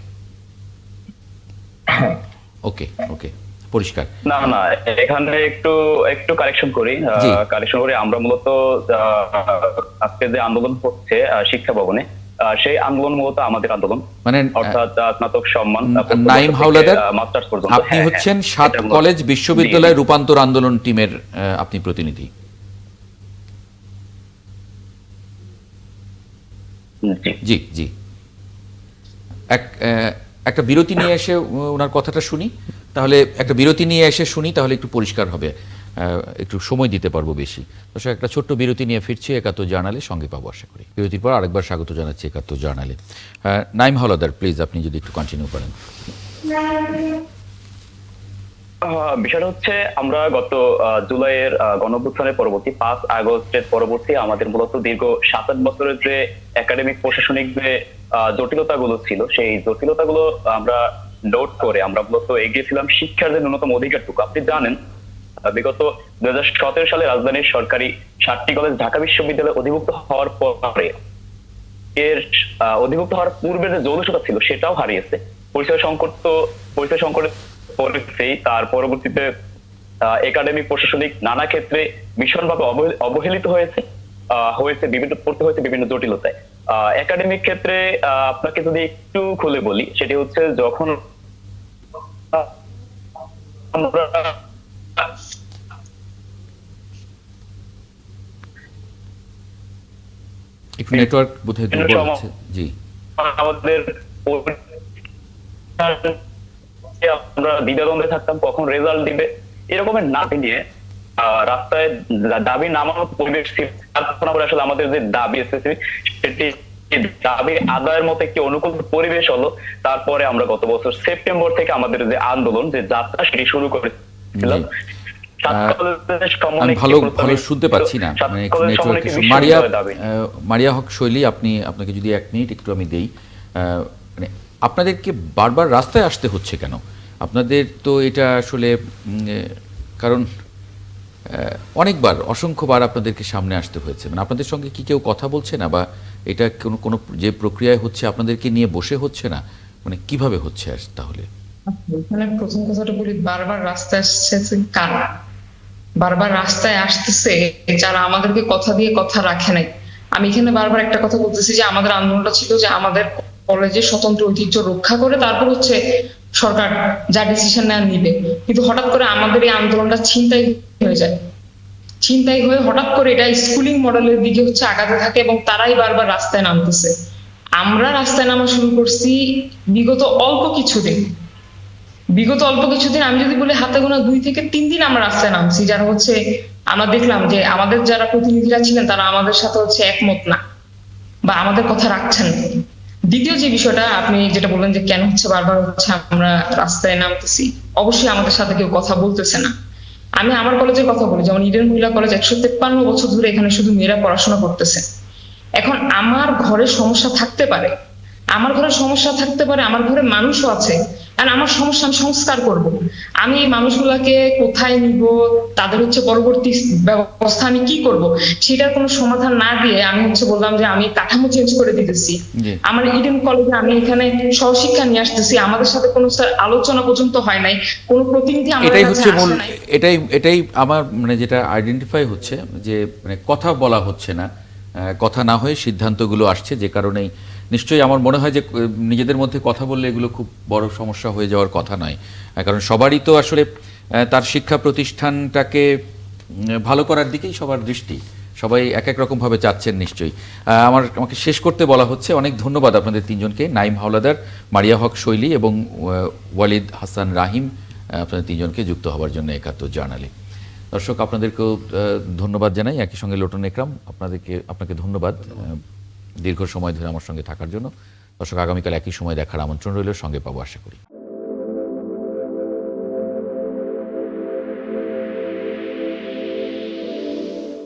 ওকে, পরিষ্কার। না, এখানে একটু কারেকশন করি। আমরা মূলত আজকে যে আন্দোলন হচ্ছে শিক্ষা ভবনে, সেই আন্দোলন মূলত আমাদের আন্দোলন, মানে অর্থাৎ স্নাতক সম্মান নাইম হাওলাদার, মাস্টার্স পর্যন্ত। আপনি হচ্ছেন 7 কলেজ বিশ্ববিদ্যালয় রূপান্তর আন্দোলন টিমের আপনি প্রতিনিধি। জি জি, একটা বিরতি নিয়ে এসে ওনার কথাটা শুনি, তাহলে একটা বিরতি নিয়ে এসে শুনি, তাহলে একটু পরিষ্কার হবে, একটু সময় দিতে পারবো বেশি। দর্শক, একটা ছোট্ট বিরতি নিয়ে ফিরছি একাত্তর জার্নালে, সঙ্গে পাবো আশা করি। বিরতির পর আরেকবার স্বাগত জানাচ্ছি একাত্তর জার্নালে। নাইম হাওলাদার, প্লিজ আপনি যদি একটু কন্টিনিউ করেন। বিষয়টা হচ্ছে, আমরা গত জুলাইয়ের গণঅভ্যুত্থানের পরবর্তী 5 আগস্টের পরবর্তী আমাদের মূলত দীর্ঘ 7-8 বছরের যে একাডেমিক প্রশাসনিক যে জটিলতাগুলো ছিল, সেই জটিলতাগুলো আমরা নোট করে আমরা মূলত এগিয়েছিলাম শিক্ষার যে ন্যূনতম অধিকারটুকু। আপনি জানেন, বিগত 2017 সালে রাজধানীর সরকারি 7টি কলেজ ঢাকা বিশ্ববিদ্যালয়ে অধিভুক্ত হওয়ার পরে এর অধিভুক্ত হওয়ার পূর্বে যে যৌলসতা ছিল সেটাও হারিয়েছে। পরিচয় সংকটের পরিস্থিতি, তার পরবর্তীতে একাডেমিক প্রশাসনিক নানা ক্ষেত্রে ভীষণভাবে অবহেলিত হয়েছে পড়তে হয়েছে বিভিন্ন জটিলতায়। একাডেমিক ক্ষেত্রে আপনাকে যদি একটু খুলে বলি, সেটি হচ্ছে যখন আমরা একটু নেটওয়ার্ক বোধহয় দুর্বল আছে। জি, আমাদের আমরা দ্বিধাদ্বন্দ্বে থাকতাম কখন রেজাল্ট দিবে, এরকমের না নিয়ে রাস্তায় দাবি নামানোর পরিবেশ ছিল। তারপর আমরা আসলে আমাদের যে দাবি এসেছে সেটি দাবি আদায়ের মতো একটি অনুকূল পরিবেশ হলো। তারপরে আমরা গত বছর সেপ্টেম্বর থেকে আমাদের যে আন্দোলন, যে যাত্রা, সেটি শুরু করেছিলাম। আমি ভালো শুনতে পাচ্ছি না, মানে একটু নেটওয়ার্ক ইস্যু। মারিয়া হক শৈলী, আপনাকে যদি 1 মিনিট একটু আমি দেই, মানে আপনাদেরকে বারবার রাস্তায় আসতে হচ্ছে কেন? আপনাদের তো এটা আসলে কারণ অনেকবার, অসংখ্যবার আপনাদেরকে সামনে আসতে হয়েছে, মানে আপনাদের সঙ্গে কি কেউ কথা বলছে না, বা এটা কোনো যে প্রক্রিয়ায় হচ্ছে আপনাদেরকে নিয়ে বসে হচ্ছে না, মানে কিভাবে হচ্ছে তাহলে? এখানে প্রথম কথাটা বলি, বারবার রাস্তায় আসছে কারা? বারবার রাস্তায় আসতেছে যারা আমাদেরকে কথা দিয়ে কথা রাখে নাই। আমি এখানে বারবার একটা কথা বলতেছি যে আমাদের আন্দোলনটা ছিল যে আমাদের কলেজের স্বতন্ত্র ঐতিহ্য রক্ষা করে তারপর হচ্ছে সরকার যা ডিসিশন নেওয়া নিবে। কিন্তু হঠাৎ করে আমাদের এই আন্দোলনটা ছিনতাই হয়ে যায়, ছিনতাই হয়ে হঠাৎ করে এটা স্কুলিং মডেলের দিকে হচ্ছে আগাতে থাকে এবং তারাই বারবার রাস্তায় নামতেছে। আমরা রাস্তায় নামা শুরু করছি বিগত অল্প কিছুদিন, আমি যদি বলি হাতে গোনা 2 থেকে 3 দিন আমরা রাস্তায় নামছি, যারা হচ্ছে আমরা দেখলাম যে আমাদের যারা প্রতিনিধিরা ছিলেন তারা আমাদের সাথে হচ্ছে একমত না বা আমাদের কথা রাখছেন না। দ্বিতীয় যে বিষয়টা আপনি যেটা বললেন যে কেন হচ্ছে বারবার হচ্ছে আমরা রাস্তায় নামতেছি, অবশ্যই আমাদের সাথে কেউ কথা বলতেছে না। আমি আমার কলেজের কথা বলি, যেমন ইডেন মহিলা কলেজ 153 বছর ধরে এখানে শুধু মেয়েরা পড়াশোনা করতেছে। এখন আমার ঘরে সমস্যা থাকতে পারে, আমার ঘরে মানুষও আছে, আর আমার সমস্যা আমি সংস্কার করব। আমি এই মানুষগুলাকে কোথায় নিব, তাদের হচ্ছে পরবর্তী ব্যবস্থা আমি কি করব, সেটার কোনো সমাধান না দিয়ে আমি হচ্ছে বললাম যে আমি কাঠামো চেঞ্জ করে দিতেছি। আমার ইডেন কলেজে আমি এখানে সহশিক্ষা নিয়ে আসতেছি, আমাদের সাথে কোনো স্যার আলোচনা পর্যন্ত হয় নাই, কোনো প্রতিনিধি আমাদের কাছে আসে নাই। এটাই আমার মানে যেটা আইডেন্টিফাই হচ্ছে যে মানে কথা বলা হচ্ছে না, কথা না হয়ে সিদ্ধান্তগুলো আসছে, যে কারণেই নিশ্চয়ই আমার মনে হয় যে নিজেদের মধ্যে কথা বললে এগুলো খুব বড় সমস্যা হয়ে যাওয়ার কথা নয়। কারণ সবারই তো আসলে তার শিক্ষা প্রতিষ্ঠানটাকে ভালো করার দিকেই সবার দৃষ্টি, সবাই এক এক রকমভাবে চাচ্ছেন নিশ্চয়ই। আমাকে শেষ করতে বলা হচ্ছে। অনেক ধন্যবাদ আপনাদের 3 জনকে, নাইম হাওলাদার, মারিয়া হক শৈলী এবং ওয়ালিদ হাসান রাহিম, আপনাদের 3 জনকে যুক্ত হওয়ার জন্য একাত্তর জার্নালে। দর্শক, আপনাদেরকেও ধন্যবাদ জানাই, একই সঙ্গে লোটন একরাম আপনাকে ধন্যবাদ দীর্ঘ সময় ধরে আমার সঙ্গে থাকার জন্য। দর্শক, আগামীকাল একই সময় দেখার আমন্ত্রণ রইল, সঙ্গে পাবো আশা করি।